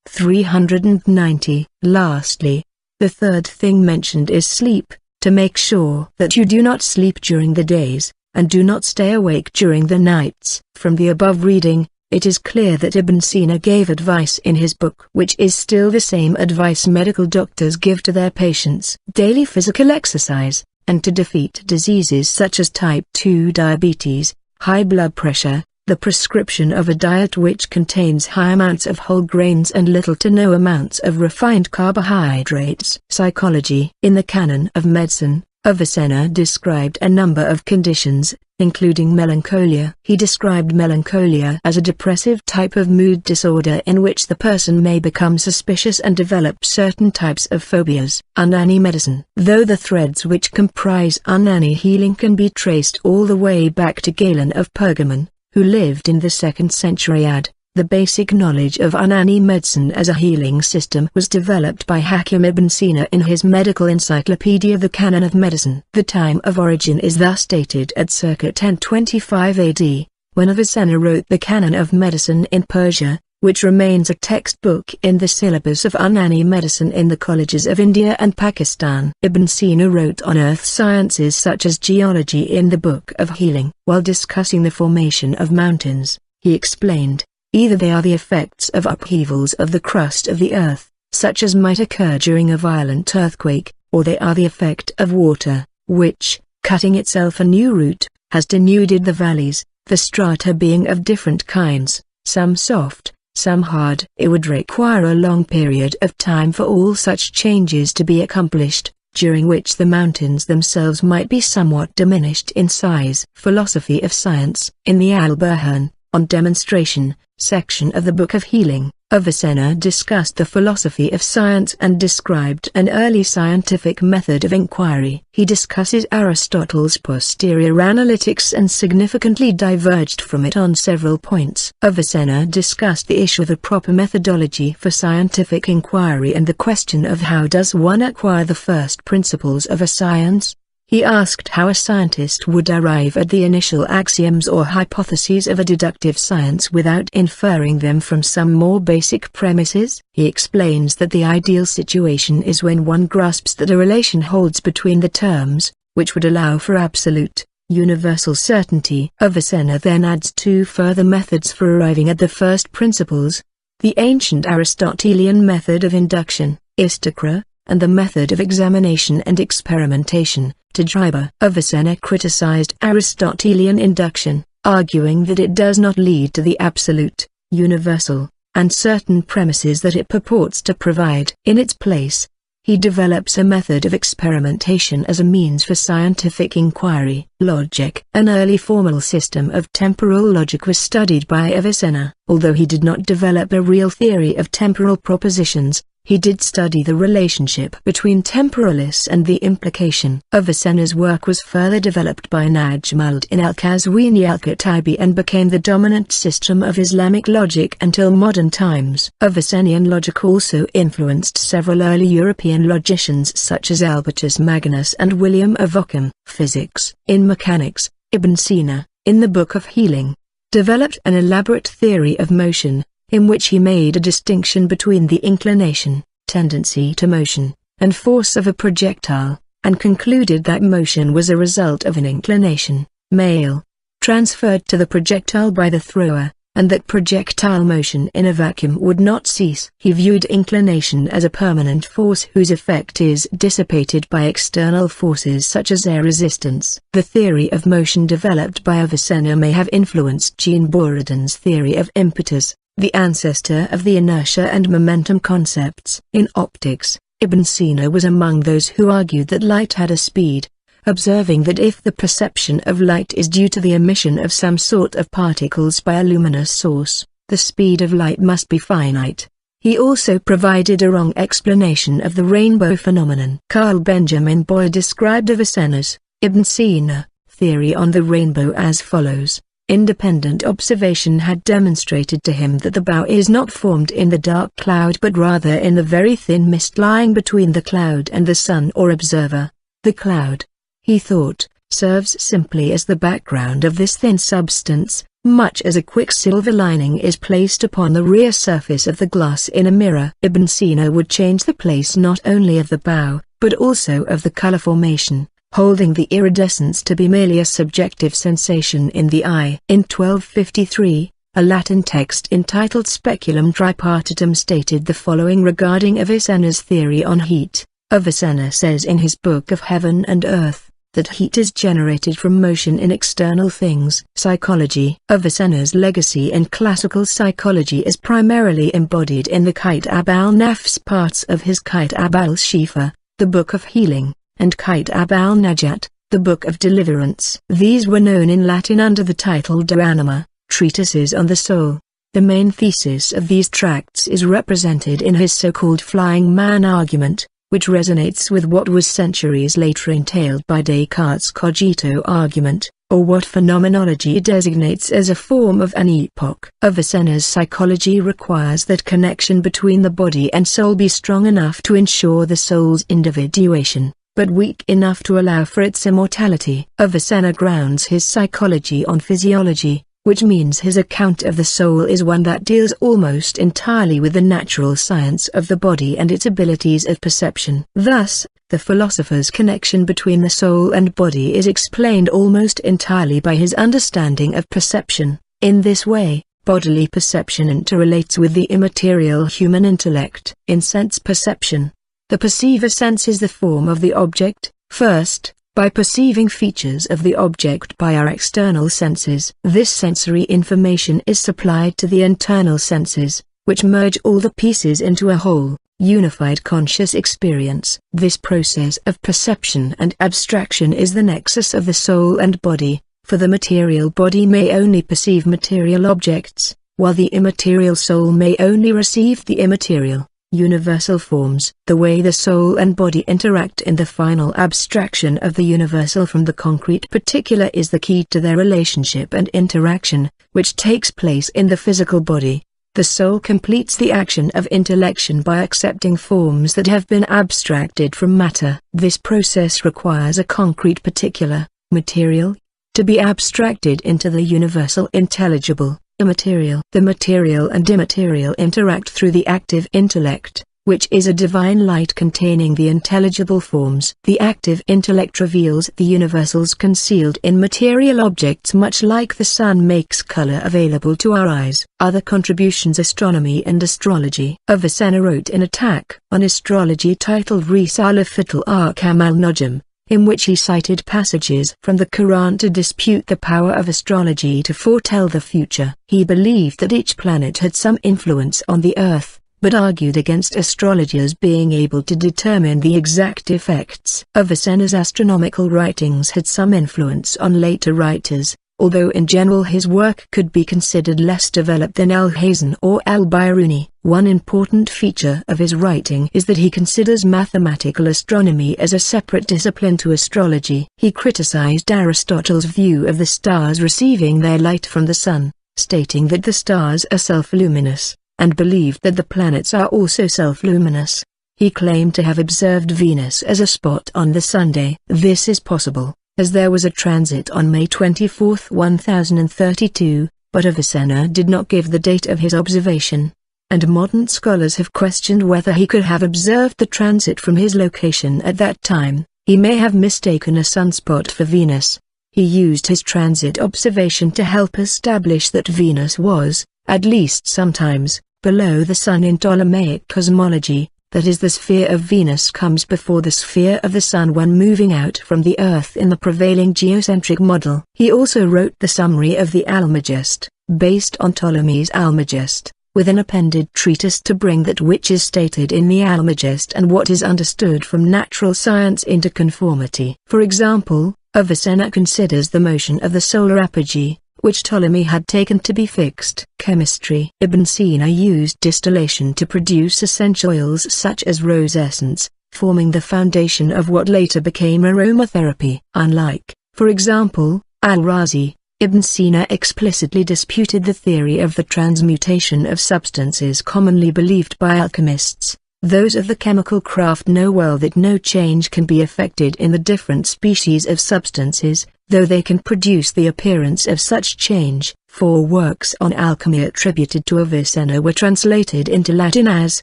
390. Lastly, the third thing mentioned is sleep, to make sure that you do not sleep during the days, and do not stay awake during the nights. From the above reading, it is clear that Ibn Sina gave advice in his book which is still the same advice medical doctors give to their patients: daily physical exercise, and to defeat diseases such as type 2 diabetes, high blood pressure, the prescription of a diet which contains high amounts of whole grains and little to no amounts of refined carbohydrates. Psychology. In the Canon of Medicine, Avicenna described a number of conditions, including melancholia. He described melancholia as a depressive type of mood disorder in which the person may become suspicious and develop certain types of phobias. Unani medicine. Though the threads which comprise unani healing can be traced all the way back to Galen of Pergamon, who lived in the 2nd century AD, the basic knowledge of Unani medicine as a healing system was developed by Hakim Ibn Sina in his medical encyclopedia The Canon of Medicine. The time of origin is thus dated at circa 1025 AD, when Avicenna wrote the Canon of Medicine in Persia, which remains a textbook in the syllabus of Unani medicine in the colleges of India and Pakistan. Ibn Sina wrote on earth sciences such as geology in the Book of Healing. While discussing the formation of mountains, he explained, either they are the effects of upheavals of the crust of the earth, such as might occur during a violent earthquake, or they are the effect of water, which, cutting itself a new route, has denuded the valleys, the strata being of different kinds, some soft, some hard. It would require a long period of time for all such changes to be accomplished, during which the mountains themselves might be somewhat diminished in size. Philosophy of Science. In the Al-Burhan, on Demonstration, section of the Book of Healing, Avicenna discussed the philosophy of science and described an early scientific method of inquiry. He discusses Aristotle's posterior analytics and significantly diverged from it on several points. Avicenna discussed the issue of a proper methodology for scientific inquiry and the question of how does one acquire the first principles of a science. He asked how a scientist would arrive at the initial axioms or hypotheses of a deductive science without inferring them from some more basic premises. He explains that the ideal situation is when one grasps that a relation holds between the terms, which would allow for absolute, universal certainty. Avicenna then adds 2 further methods for arriving at the first principles: the ancient Aristotelian method of induction, istakra, and the method of examination and experimentation, tajriba. Avicenna criticized Aristotelian induction, arguing that it does not lead to the absolute, universal, and certain premises that it purports to provide. In its place, he develops a method of experimentation as a means for scientific inquiry. Logic. An early formal system of temporal logic was studied by Avicenna. Although he did not develop a real theory of temporal propositions, he did study the relationship between temporalis and the implication. Avicenna's work was further developed by Najmuddin al-Qazwini al-Khattabi and became the dominant system of Islamic logic until modern times. Avicennian logic also influenced several early European logicians such as Albertus Magnus and William of Ockham. Physics. In mechanics, Ibn Sina, in the Book of Healing, developed an elaborate theory of motion, in which he made a distinction between the inclination, tendency to motion, and force of a projectile, and concluded that motion was a result of an inclination, male, transferred to the projectile by the thrower, and that projectile motion in a vacuum would not cease. He viewed inclination as a permanent force whose effect is dissipated by external forces such as air resistance. The theory of motion developed by Avicenna may have influenced Jean Buridan's theory of impetus, the ancestor of the inertia and momentum concepts. In optics, Ibn Sina was among those who argued that light had a speed, observing that if the perception of light is due to the emission of some sort of particles by a luminous source, the speed of light must be finite. He also provided a wrong explanation of the rainbow phenomenon. Carl Benjamin Boyd described Avicenna's, Ibn Sina, theory on the rainbow as follows. Independent observation had demonstrated to him that the bow is not formed in the dark cloud but rather in the very thin mist lying between the cloud and the sun or observer. The cloud, he thought, serves simply as the background of this thin substance, much as a quicksilver lining is placed upon the rear surface of the glass in a mirror. Ibn Sina would change the place not only of the bow, but also of the color formation, holding the iridescence to be merely a subjective sensation in the eye. In 1253, a Latin text entitled Speculum Tripartitum stated the following regarding Avicenna's theory on heat. Avicenna says in his Book of Heaven and Earth, that heat is generated from motion in external things. Psychology. Avicenna's legacy in classical psychology is primarily embodied in the Kitab al-Nafs parts of his Kitab al-Shifa, the Book of Healing, and Kitab al-Najat, the Book of Deliverance. These were known in Latin under the title De Anima, treatises on the soul. The main thesis of these tracts is represented in his so-called flying man argument, which resonates with what was centuries later entailed by Descartes' cogito argument, or what phenomenology designates as a form of an epoch. Avicenna's psychology requires that connection between the body and soul be strong enough to ensure the soul's individuation, but weak enough to allow for its immortality. Avicenna grounds his psychology on physiology, which means his account of the soul is one that deals almost entirely with the natural science of the body and its abilities of perception. Thus, the philosopher's connection between the soul and body is explained almost entirely by his understanding of perception. In this way, bodily perception interrelates with the immaterial human intellect. In sense perception, the perceiver senses the form of the object, first, by perceiving features of the object by our external senses. This sensory information is supplied to the internal senses, which merge all the pieces into a whole, unified conscious experience. This process of perception and abstraction is the nexus of the soul and body, for the material body may only perceive material objects, while the immaterial soul may only receive the immaterial, universal forms. The way the soul and body interact in the final abstraction of the universal from the concrete particular is the key to their relationship and interaction, which takes place in the physical body. The soul completes the action of intellection by accepting forms that have been abstracted from matter. This process requires a concrete particular, material, to be abstracted into the universal intelligible, immaterial. The material and immaterial interact through the active intellect, which is a divine light containing the intelligible forms. The active intellect reveals the universals concealed in material objects, much like the sun makes color available to our eyes. Other contributions: astronomy and astrology. Avicenna wrote an attack on astrology titled Risala Fitul Arqam al-Nujum, in which he cited passages from the Quran to dispute the power of astrology to foretell the future. He believed that each planet had some influence on the earth, but argued against astrologers being able to determine the exact effects. Avicenna's astronomical writings had some influence on later writers, although in general his work could be considered less developed than Al-Hasan or al-Biruni. One important feature of his writing is that he considers mathematical astronomy as a separate discipline to astrology. He criticized Aristotle's view of the stars receiving their light from the sun, stating that the stars are self-luminous, and believed that the planets are also self-luminous. He claimed to have observed Venus as a spot on the Sunday. This is possible, as there was a transit on May 24, 1032, but Avicenna did not give the date of his observation, and modern scholars have questioned whether he could have observed the transit from his location at that time. He may have mistaken a sunspot for Venus. He used his transit observation to help establish that Venus was, at least sometimes, below the sun in Ptolemaic cosmology. That is, the sphere of Venus comes before the sphere of the sun when moving out from the Earth in the prevailing geocentric model. He also wrote the summary of the Almagest, based on Ptolemy's Almagest, with an appended treatise to bring that which is stated in the Almagest and what is understood from natural science into conformity. For example, Avicenna considers the motion of the solar apogee, which Ptolemy had taken to be fixed. Chemistry. Ibn Sina used distillation to produce essential oils such as rose essence, forming the foundation of what later became aromatherapy. Unlike, for example, Al-Razi, Ibn Sina explicitly disputed the theory of the transmutation of substances commonly believed by alchemists. Those of the chemical craft know well that no change can be effected in the different species of substances, though they can produce the appearance of such change. 4 works on alchemy attributed to Avicenna were translated into Latin as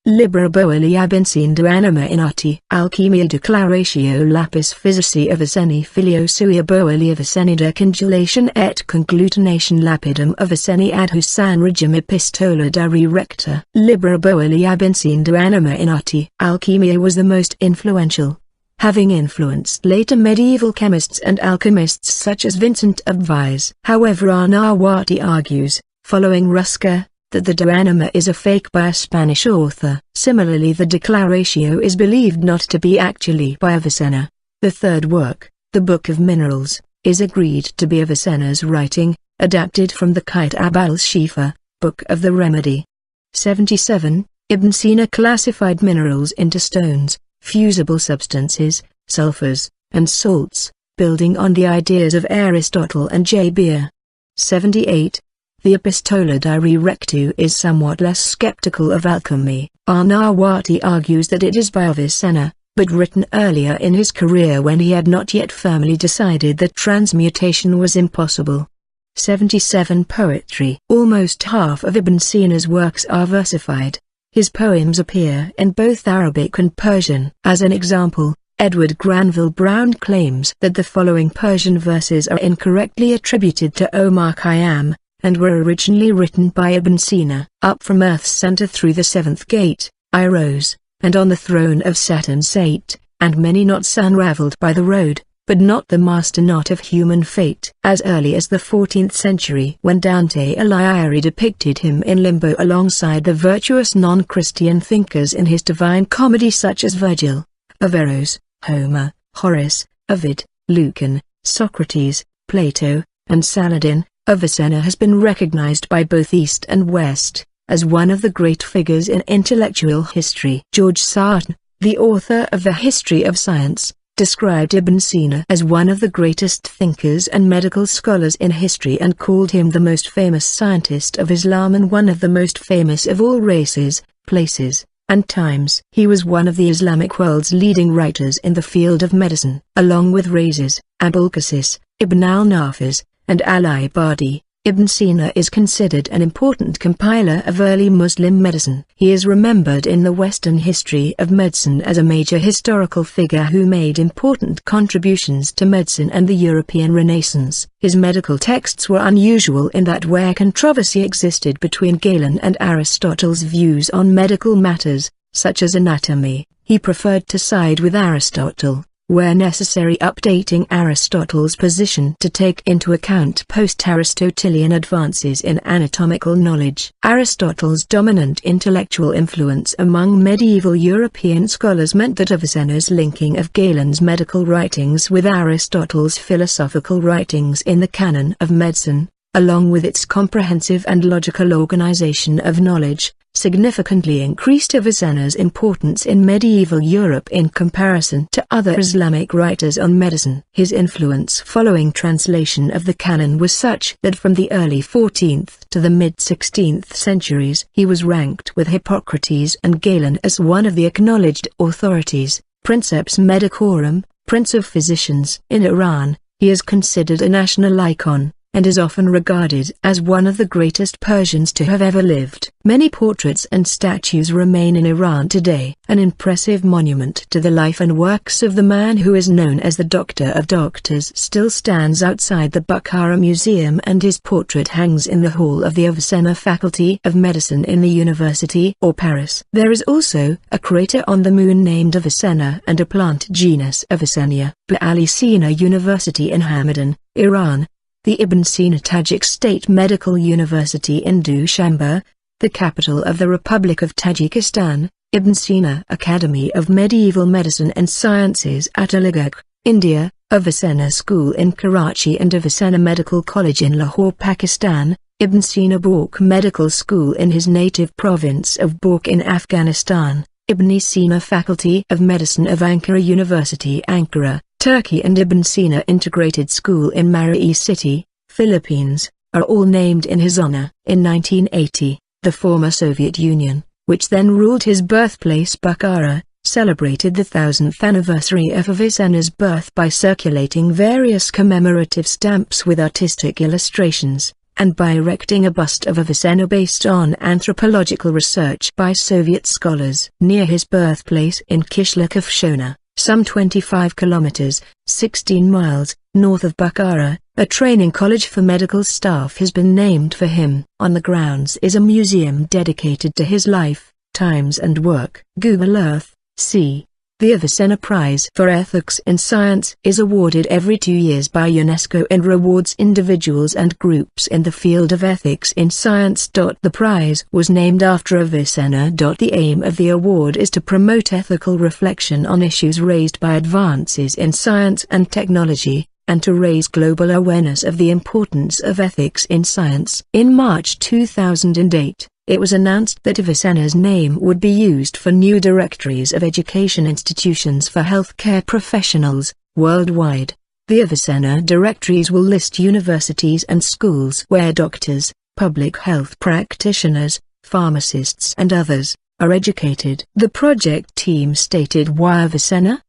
Libra Boeli Abensin Anima in Arte Alchimia Declaratio Lapis Physici Avicenni Filio Sui Boeli Avicenni Decongulation et Conglutination Lapidum Avicenni Al-Hasan Regime Epistola Dari Recta Libra Boeli Abensin Anima in Arte Alchimia was the most influential, having influenced later medieval chemists and alchemists such as Vincent of Vise. However, Al-Nawawi argues, following Rusca, that the De Anima is a fake by a Spanish author. Similarly, the Declaratio is believed not to be actually by Avicenna. The third work, the Book of Minerals, is agreed to be Avicenna's writing, adapted from the Kitab al-Shifa, Book of the Remedy. 77. Ibn Sina classified minerals into stones, fusible substances, sulfurs, and salts, building on the ideas of Aristotle and Jabir. 78. The Epistola Dari Rectu is somewhat less skeptical of alchemy. Al-Nawawi argues that it is by Avicenna, but written earlier in his career when he had not yet firmly decided that transmutation was impossible. 77. Poetry. Almost half of Ibn Sina's works are versified. His poems appear in both Arabic and Persian. As an example, Edward Granville Brown claims that the following Persian verses are incorrectly attributed to Omar Khayyam, and were originally written by Ibn Sina. Up from Earth's center through the seventh gate, I rose, and on the throne of Saturn sate, and many knots unraveled by the road, but not the master knot of human fate. As early as the 14th century, when Dante Alighieri depicted him in limbo alongside the virtuous non-Christian thinkers in his Divine Comedy such as Virgil, Averroes, Homer, Horace, Ovid, Lucan, Socrates, Plato, and Saladin, Avicenna has been recognized by both East and West as one of the great figures in intellectual history. George Sarton, the author of The History of Science, described Ibn Sina as one of the greatest thinkers and medical scholars in history and called him the most famous scientist of Islam and one of the most famous of all races, places, and times. He was one of the Islamic world's leading writers in the field of medicine. Along with Rhazes, Abul Qasis, Ibn al-Nafiz, and al-Ibadi, Ibn Sina is considered an important compiler of early Muslim medicine. He is remembered in the Western history of medicine as a major historical figure who made important contributions to medicine and the European Renaissance. His medical texts were unusual in that where controversy existed between Galen and Aristotle's views on medical matters, such as anatomy, he preferred to side with Aristotle, where necessary updating Aristotle's position to take into account post-Aristotelian advances in anatomical knowledge. Aristotle's dominant intellectual influence among medieval European scholars meant that Avicenna's linking of Galen's medical writings with Aristotle's philosophical writings in the Canon of Medicine, along with its comprehensive and logical organization of knowledge, significantly increased Avicenna's importance in medieval Europe in comparison to other Islamic writers on medicine. His influence following translation of the canon was such that from the early 14th to the mid-16th centuries he was ranked with Hippocrates and Galen as one of the acknowledged authorities, Princeps Medicorum, Prince of Physicians. In Iran, he is considered a national icon, and is often regarded as one of the greatest Persians to have ever lived. Many portraits and statues remain in Iran today. An impressive monument to the life and works of the man who is known as the Doctor of Doctors still stands outside the Bukhara Museum, and his portrait hangs in the hall of the Avicenna Faculty of Medicine in the University of Paris. There is also a crater on the moon named Avicenna and a plant genus Avicennia, Al Sīnā University in Hamadan, Iran. The Ibn Sina Tajik State Medical University in Dushanbe, the capital of the Republic of Tajikistan, Ibn Sina Academy of Medieval Medicine and Sciences at Aligarh, India, Avicenna School in Karachi and Avicenna Medical College in Lahore, Pakistan, Ibn Sina Balkh Medical School in his native province of Balkh in Afghanistan, Ibn Sina Faculty of Medicine of Ankara University, Ankara, Turkey, and Ibn Sina Integrated School in Marawi City, Philippines, are all named in his honor. In 1980, the former Soviet Union, which then ruled his birthplace Bukhara, celebrated the 1000th anniversary of Avicenna's birth by circulating various commemorative stamps with artistic illustrations, and by erecting a bust of Avicenna based on anthropological research by Soviet scholars. Near his birthplace in Kishluk of Shona, some 25 kilometers, 16 miles, north of Bukhara, a training college for medical staff has been named for him. On the grounds is a museum dedicated to his life, times and work. Google Earth, c. The Avicenna Prize for Ethics in Science is awarded every 2 years by UNESCO and rewards individuals and groups in the field of ethics in science. The prize was named after Avicenna. The aim of the award is to promote ethical reflection on issues raised by advances in science and technology, and to raise global awareness of the importance of ethics in science. In March 2008, it was announced that Avicenna's name would be used for new directories of education institutions for healthcare professionals, worldwide. The Avicenna directories will list universities and schools where doctors, public health practitioners, pharmacists and others, are educated. The project team stated why Avicenna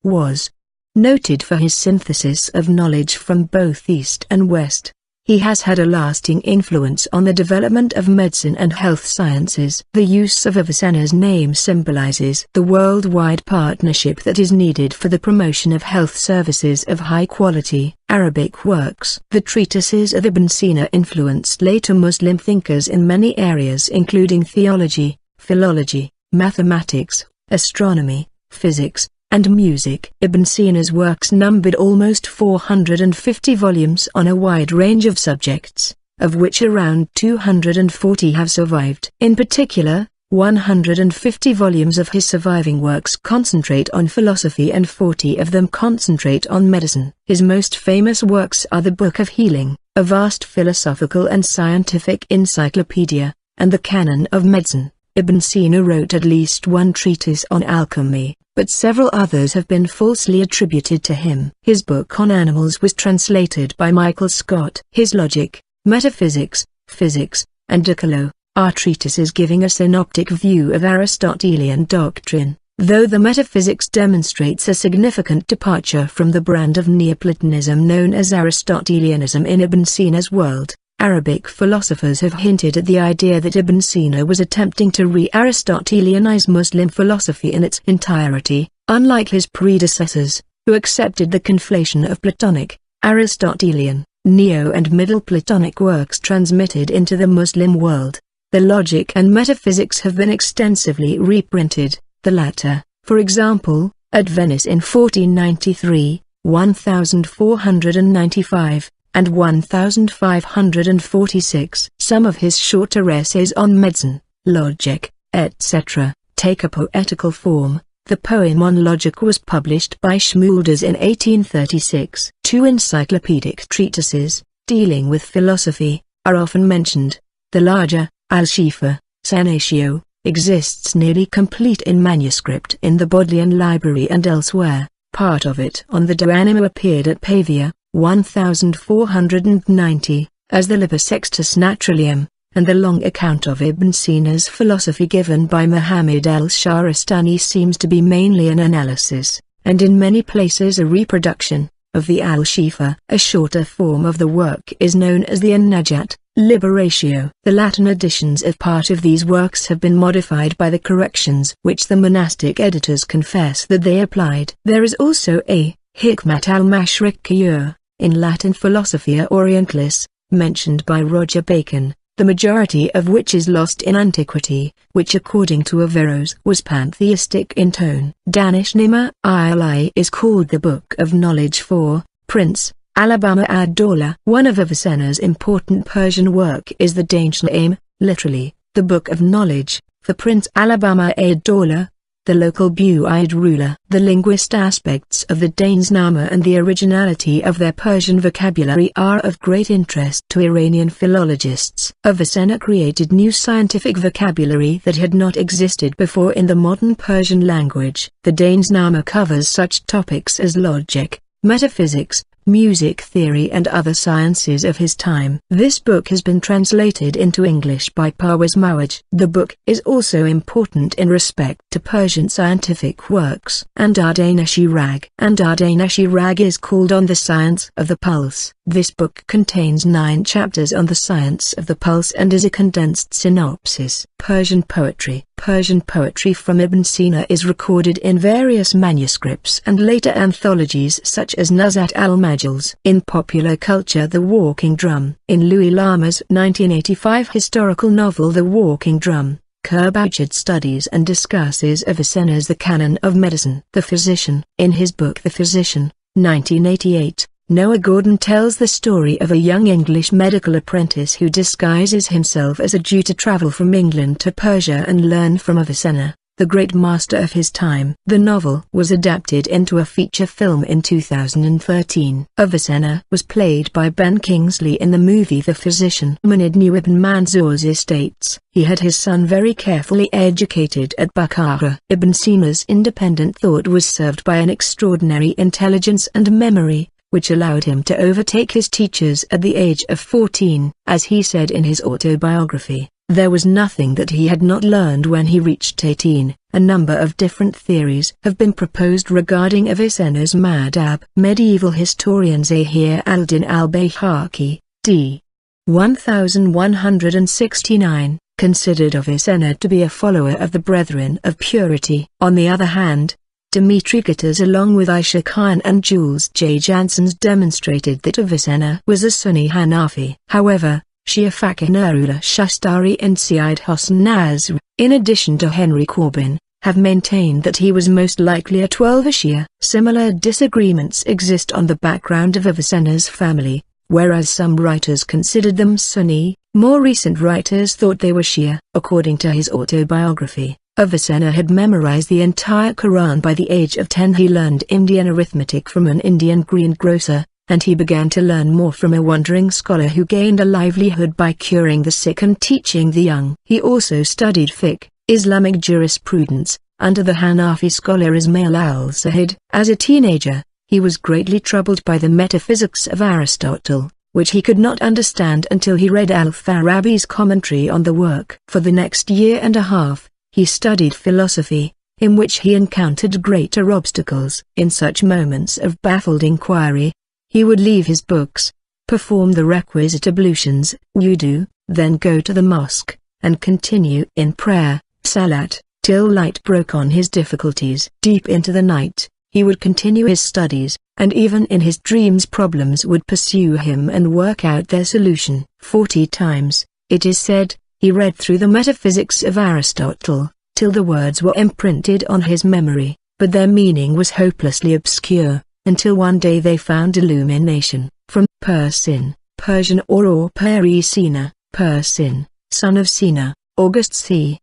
was noted for his synthesis of knowledge from both East and West. He has had a lasting influence on the development of medicine and health sciences. The use of Avicenna's name symbolizes the worldwide partnership that is needed for the promotion of health services of high quality. Arabic works. The treatises of Ibn Sina influenced later Muslim thinkers in many areas including theology, philology, mathematics, astronomy, physics, and music. Ibn Sina's works numbered almost 450 volumes on a wide range of subjects, of which around 240 have survived. In particular, 150 volumes of his surviving works concentrate on philosophy and 40 of them concentrate on medicine. His most famous works are the Book of Healing, a vast philosophical and scientific encyclopedia, and the Canon of Medicine. Ibn Sina wrote at least one treatise on alchemy, but several others have been falsely attributed to him. His book on animals was translated by Michael Scott. His Logic, Metaphysics, Physics, and Decalogue are treatises giving a synoptic view of Aristotelian doctrine, though the Metaphysics demonstrates a significant departure from the brand of Neoplatonism known as Aristotelianism in Ibn Sina's world. Arabic philosophers have hinted at the idea that Ibn Sina was attempting to re-Aristotelianize Muslim philosophy in its entirety, unlike his predecessors, who accepted the conflation of Platonic, Aristotelian, Neo and Middle Platonic works transmitted into the Muslim world. The Logic and Metaphysics have been extensively reprinted, the latter, for example, at Venice in 1493, 1495, and 1546. Some of his shorter essays on medicine, logic, etc., take a poetical form. The poem on logic was published by Schmulders in 1836. Two encyclopedic treatises, dealing with philosophy, are often mentioned. The larger, Al-Shifa, Sanatio, exists nearly complete in manuscript in the Bodleian Library and elsewhere. Part of it on the Duanimo appeared at Pavia, 1490, as the Liber Sextus Naturalium, and the long account of Ibn Sina's philosophy given by Muhammad al-Shahrastani seems to be mainly an analysis, and in many places a reproduction, of the Al-Shifa. A shorter form of the work is known as the An-Najat, Liberatio. The Latin editions of part of these works have been modified by the corrections which the monastic editors confess that they applied. There is also a Hikmat al-Mashriqiyya, in Latin Philosophia Orientalis, mentioned by Roger Bacon, the majority of which is lost in antiquity, which according to Averroes was pantheistic in tone. Danishnama ʿAlī is called the Book of Knowledge for Prince Alabama ad-Dawla. One of Avicenna's important Persian work is the Danshname, literally, the Book of Knowledge, for Prince Alabama ad-Dawla, the local Bu'id ruler. The linguist aspects of the Danes-Nama and the originality of their Persian vocabulary are of great interest to Iranian philologists. Avicenna created new scientific vocabulary that had not existed before in the modern Persian language. The Danes-Nama covers such topics as logic, metaphysics, music theory and other sciences of his time. This book has been translated into English by Parvez Mawaj. The book is also important in respect to Persian scientific works. Andardana-Shirag is called On the Science of the Pulse. This book contains 9 chapters on the science of the pulse and is a condensed synopsis. Persian poetry. Persian poetry from Ibn Sina is recorded in various manuscripts and later anthologies such as Nuzhat al-Majals. In popular culture, The Walking Drum. In Louis Lama's 1985 historical novel The Walking Drum, Kurbujid studies and discusses Avicenna's The Canon of Medicine. The Physician. In his book The Physician, 1988, Noah Gordon tells the story of a young English medical apprentice who disguises himself as a Jew to travel from England to Persia and learn from Avicenna, the great master of his time. The novel was adapted into a feature film in 2013. Avicenna was played by Ben Kingsley in the movie The Physician. Munid knew Ibn Mansur's estates. He had his son very carefully educated at Bukhara. Ibn Sina's independent thought was served by an extraordinary intelligence and memory, which allowed him to overtake his teachers at the age of 14. As he said in his autobiography, there was nothing that he had not learned when he reached 18. A number of different theories have been proposed regarding Avicenna's madhab. Medieval historian Zahir al-Din al-Bayhaqi, d. 1169, considered Avicenna to be a follower of the Brethren of Purity. On the other hand, Dmitry Guterres along with Aisha Khan and Jules J. Janssens demonstrated that Avicenna was a Sunni Hanafi. However, Shia Fakih Nurullah Shastari and Sayyid Hosn Nasr, in addition to Henry Corbin, have maintained that he was most likely a Twelver Shia. Similar disagreements exist on the background of Avicenna's family, whereas some writers considered them Sunni, more recent writers thought they were Shia. According to his autobiography, Avicenna had memorized the entire Quran by the age of 10. He learned Indian arithmetic from an Indian greengrocer, and he began to learn more from a wandering scholar who gained a livelihood by curing the sick and teaching the young. He also studied fiqh, Islamic jurisprudence, under the Hanafi scholar Ismail al-Zahid. As a teenager, he was greatly troubled by the metaphysics of Aristotle, which he could not understand until he read al-Farabi's commentary on the work. For the next year and a half, he studied philosophy, in which he encountered greater obstacles. In such moments of baffled inquiry, he would leave his books, perform the requisite ablutions, wudu, then go to the mosque, and continue in prayer, salat, till light broke on his difficulties. Deep into the night, he would continue his studies, and even in his dreams problems would pursue him and work out their solution. 40 times, it is said, he read through the metaphysics of Aristotle, till the words were imprinted on his memory, but their meaning was hopelessly obscure, until one day they found illumination. From Persian, Persian or Sīnā, Persian, son of Sīnā, August c.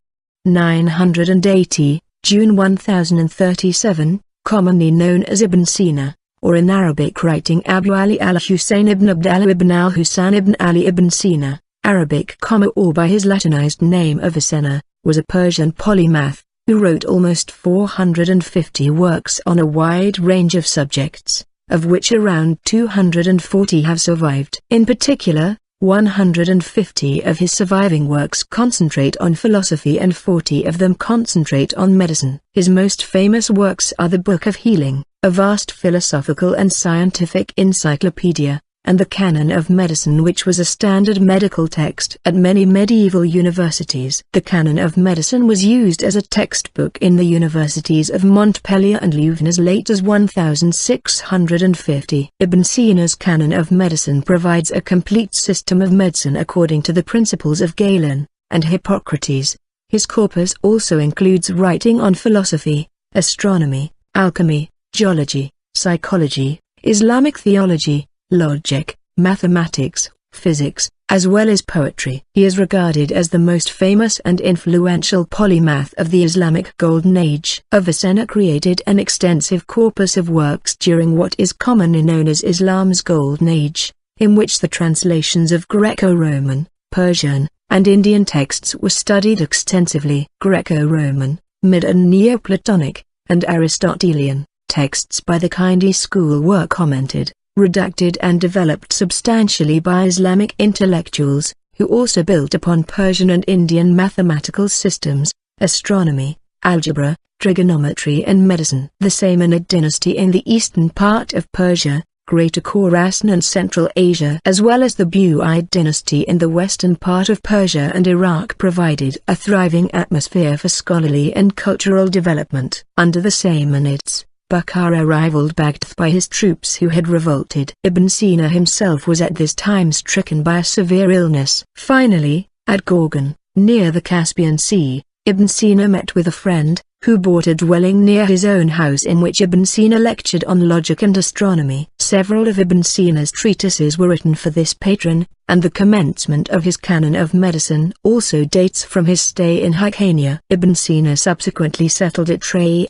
980, June 1037, commonly known as Ibn Sina, or in Arabic writing Abu Ali al-Ḥusayn ibn Abdallah ibn al-Hasan ibn Ali ibn Sina, Arabic, or by his Latinized name Avicenna, was a Persian polymath, who wrote almost 450 works on a wide range of subjects, of which around 240 have survived. In particular, 150 of his surviving works concentrate on philosophy and 40 of them concentrate on medicine. His most famous works are the Book of Healing, a vast philosophical and scientific encyclopedia, and the Canon of Medicine, which was a standard medical text at many medieval universities. The Canon of Medicine was used as a textbook in the universities of Montpellier and Louvain as late as 1650. Ibn Sina's Canon of Medicine provides a complete system of medicine according to the principles of Galen and Hippocrates. His corpus also includes writing on philosophy, astronomy, alchemy, geology, psychology, Islamic theology, logic, mathematics, physics, as well as poetry. He is regarded as the most famous and influential polymath of the Islamic Golden Age. Avicenna created an extensive corpus of works during what is commonly known as Islam's Golden Age, in which the translations of Greco-Roman, Persian, and Indian texts were studied extensively. Greco-Roman, Mid and Neoplatonic, and Aristotelian texts by the Kindi school were commented, redacted and developed substantially by Islamic intellectuals, who also built upon Persian and Indian mathematical systems, astronomy, algebra, trigonometry and medicine. The Samanid dynasty in the eastern part of Persia, Greater Khorasan and Central Asia, as well as the Bu'id dynasty in the western part of Persia and Iraq, provided a thriving atmosphere for scholarly and cultural development. Under the Samanids, Bukhara rivaled Baghdad by his troops who had revolted. Ibn Sina himself was at this time stricken by a severe illness. Finally, at Gorgan, near the Caspian Sea, Ibn Sina met with a friend, who bought a dwelling near his own house in which Ibn Sina lectured on logic and astronomy. Several of Ibn Sina's treatises were written for this patron, and the commencement of his Canon of Medicine also dates from his stay in Hyrcania. Ibn Sina subsequently settled at Trei,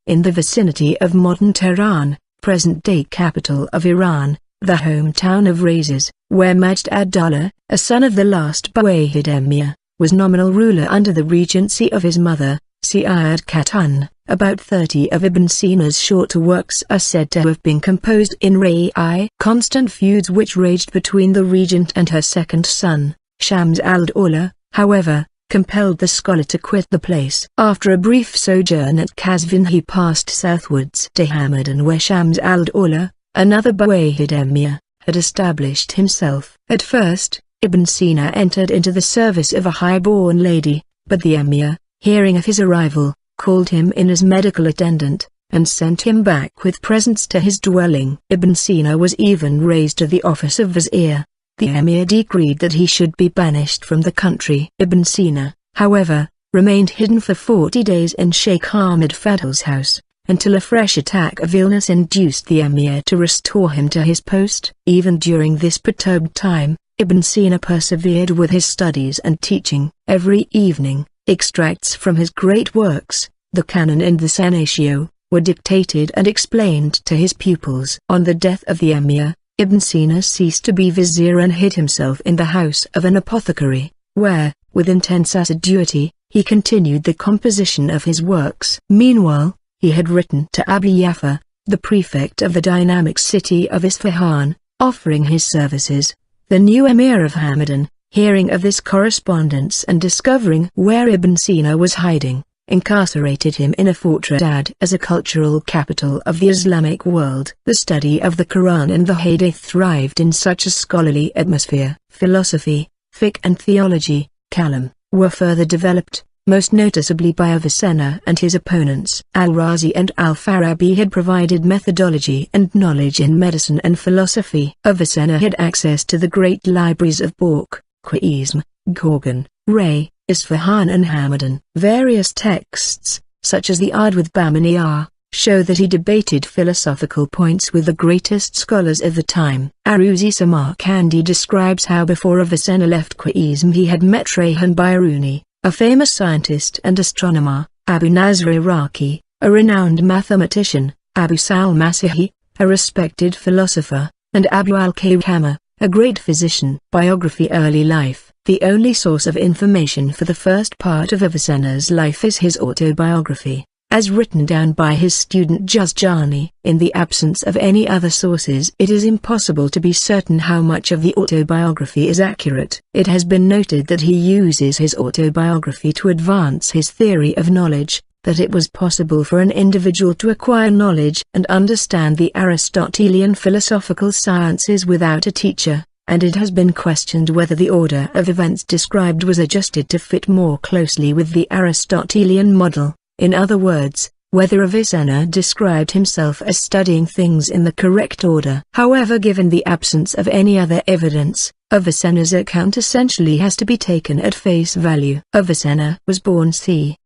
in the vicinity of modern Tehran, present-day capital of Iran, the hometown of Razes, where Majd ad-Dawla, a son of the last Buwayhid Emir, was nominal ruler under the regency of his mother, Sa'ad Khatun. About 30 of Ibn Sina's shorter works are said to have been composed in Rei. Constant feuds which raged between the regent and her second son, Shams al-Dawla, however, compelled the scholar to quit the place. After a brief sojourn at Qazvin, he passed southwards to Hamadan, where Shams al-Dawla, another Buwayhid Emir, had established himself. At first, Ibn Sina entered into the service of a high-born lady, but the Emir, hearing of his arrival, called him in as medical attendant, and sent him back with presents to his dwelling. Ibn Sina was even raised to the office of vizier. The Emir decreed that he should be banished from the country. Ibn Sina, however, remained hidden for 40 days in Sheikh Ahmed Fadl's house, until a fresh attack of illness induced the Emir to restore him to his post. Even during this perturbed time, Ibn Sina persevered with his studies and teaching. Every evening, extracts from his great works, the Canon and the Sanatio, were dictated and explained to his pupils. On the death of the Emir, Ibn Sina ceased to be vizier and hid himself in the house of an apothecary, where, with intense assiduity, he continued the composition of his works. Meanwhile, he had written to Abu Yaffa, the prefect of the dynamic city of Isfahan, offering his services. The new Emir of Hamadan, hearing of this correspondence and discovering where Ibn Sina was hiding, incarcerated him in a fortress as a cultural capital of the Islamic world. The study of the Quran and the Hadith thrived in such a scholarly atmosphere. Philosophy, fiqh and theology, kalam, were further developed, most noticeably by Avicenna and his opponents. Al-Razi and Al-Farabi had provided methodology and knowledge in medicine and philosophy. Avicenna had access to the great libraries of Balkh, Khwarizm, Gorgan, Ray, Isfahan and Hamadan. Various texts, such as the Ard with Bamaniyar, show that he debated philosophical points with the greatest scholars of the time. Aruzi Samarkandi describes how before Avicenna left Khwarizm he had met Rayhan Biruni, a famous scientist and astronomer, Abu Nasr Iraqi, a renowned mathematician, Abu Sal Masihi, a respected philosopher, and Abu al-Khayyama, a great physician. Biography. Early life. The only source of information for the first part of Avicenna's life is his autobiography, as written down by his student Juzjani. In the absence of any other sources, it is impossible to be certain how much of the autobiography is accurate. It has been noted that he uses his autobiography to advance his theory of knowledge, that it was possible for an individual to acquire knowledge and understand the Aristotelian philosophical sciences without a teacher, and it has been questioned whether the order of events described was adjusted to fit more closely with the Aristotelian model. In other words, whether Avicenna described himself as studying things in the correct order. However, given the absence of any other evidence, Avicenna's account essentially has to be taken at face value. Avicenna was born c.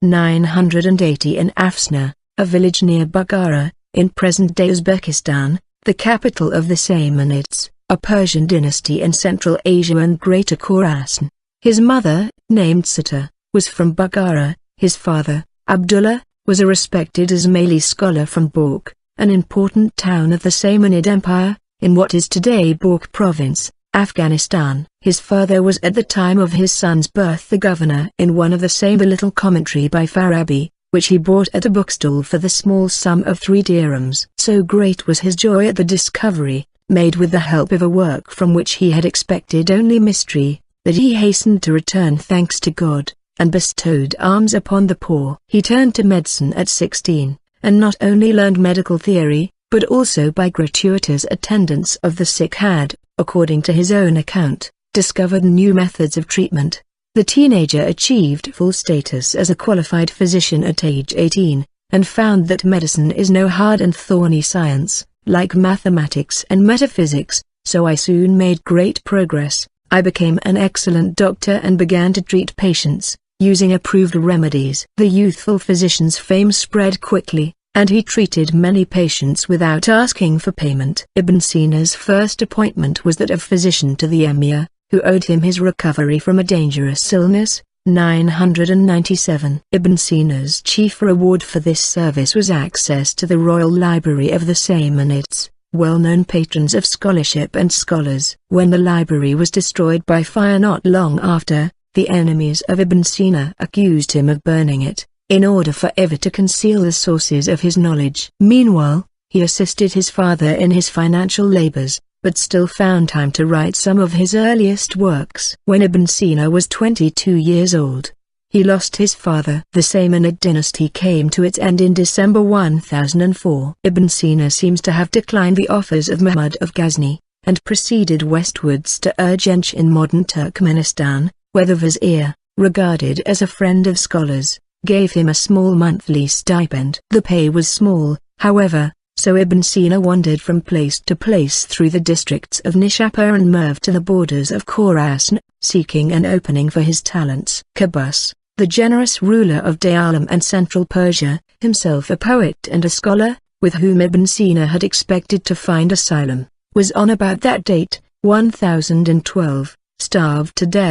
980 in Afsna, a village near Bukhara, in present-day Uzbekistan, the capital of the Samanids. a Persian dynasty in Central Asia and Greater Khorasan. His mother, named Sīnā, was from Bukhara. His father, Abdullah, was a respected Ismaili scholar from Balkh, an important town of the Samanid Empire, in what is today Balkh province, Afghanistan. His father was at the time of his son's birth the governor in one of the same. A little commentary by Farabi, which he bought at a bookstall for the small sum of 3 dirhams. So great was his joy at the discovery, made with the help of a work from which he had expected only mystery, that he hastened to return thanks to God, and bestowed alms upon the poor. He turned to medicine at 16, and not only learned medical theory, but also by gratuitous attendance of the sick had, according to his own account, discovered new methods of treatment. The teenager achieved full status as a qualified physician at age 18, and found that medicine is no hard and thorny science, like mathematics and metaphysics. So I soon made great progress. I became an excellent doctor and began to treat patients, using approved remedies. The youthful physician's fame spread quickly, and he treated many patients without asking for payment. Ibn Sina's first appointment was that of physician to the emir, who owed him his recovery from a dangerous illness. 997. Ibn Sina's chief reward for this service was access to the royal library of the Samanids, well-known patrons of scholarship and scholars. When the library was destroyed by fire not long after, the enemies of Ibn Sina accused him of burning it, in order forever to conceal the sources of his knowledge. Meanwhile, he assisted his father in his financial labors, but still found time to write some of his earliest works. When Ibn Sina was 22 years old, he lost his father. The Samanid dynasty came to its end in December 1004. Ibn Sina seems to have declined the offers of Muhammad of Ghazni, and proceeded westwards to Urgench in modern Turkmenistan, where the vizier, regarded as a friend of scholars, gave him a small monthly stipend. The pay was small, however, so Ibn Sina wandered from place to place through the districts of Nishapur and Merv to the borders of Khorasan, seeking an opening for his talents. Qaboos, the generous ruler of Daylam and Central Persia, himself a poet and a scholar, with whom Ibn Sina had expected to find asylum, was on about that date, 1012, starved to death.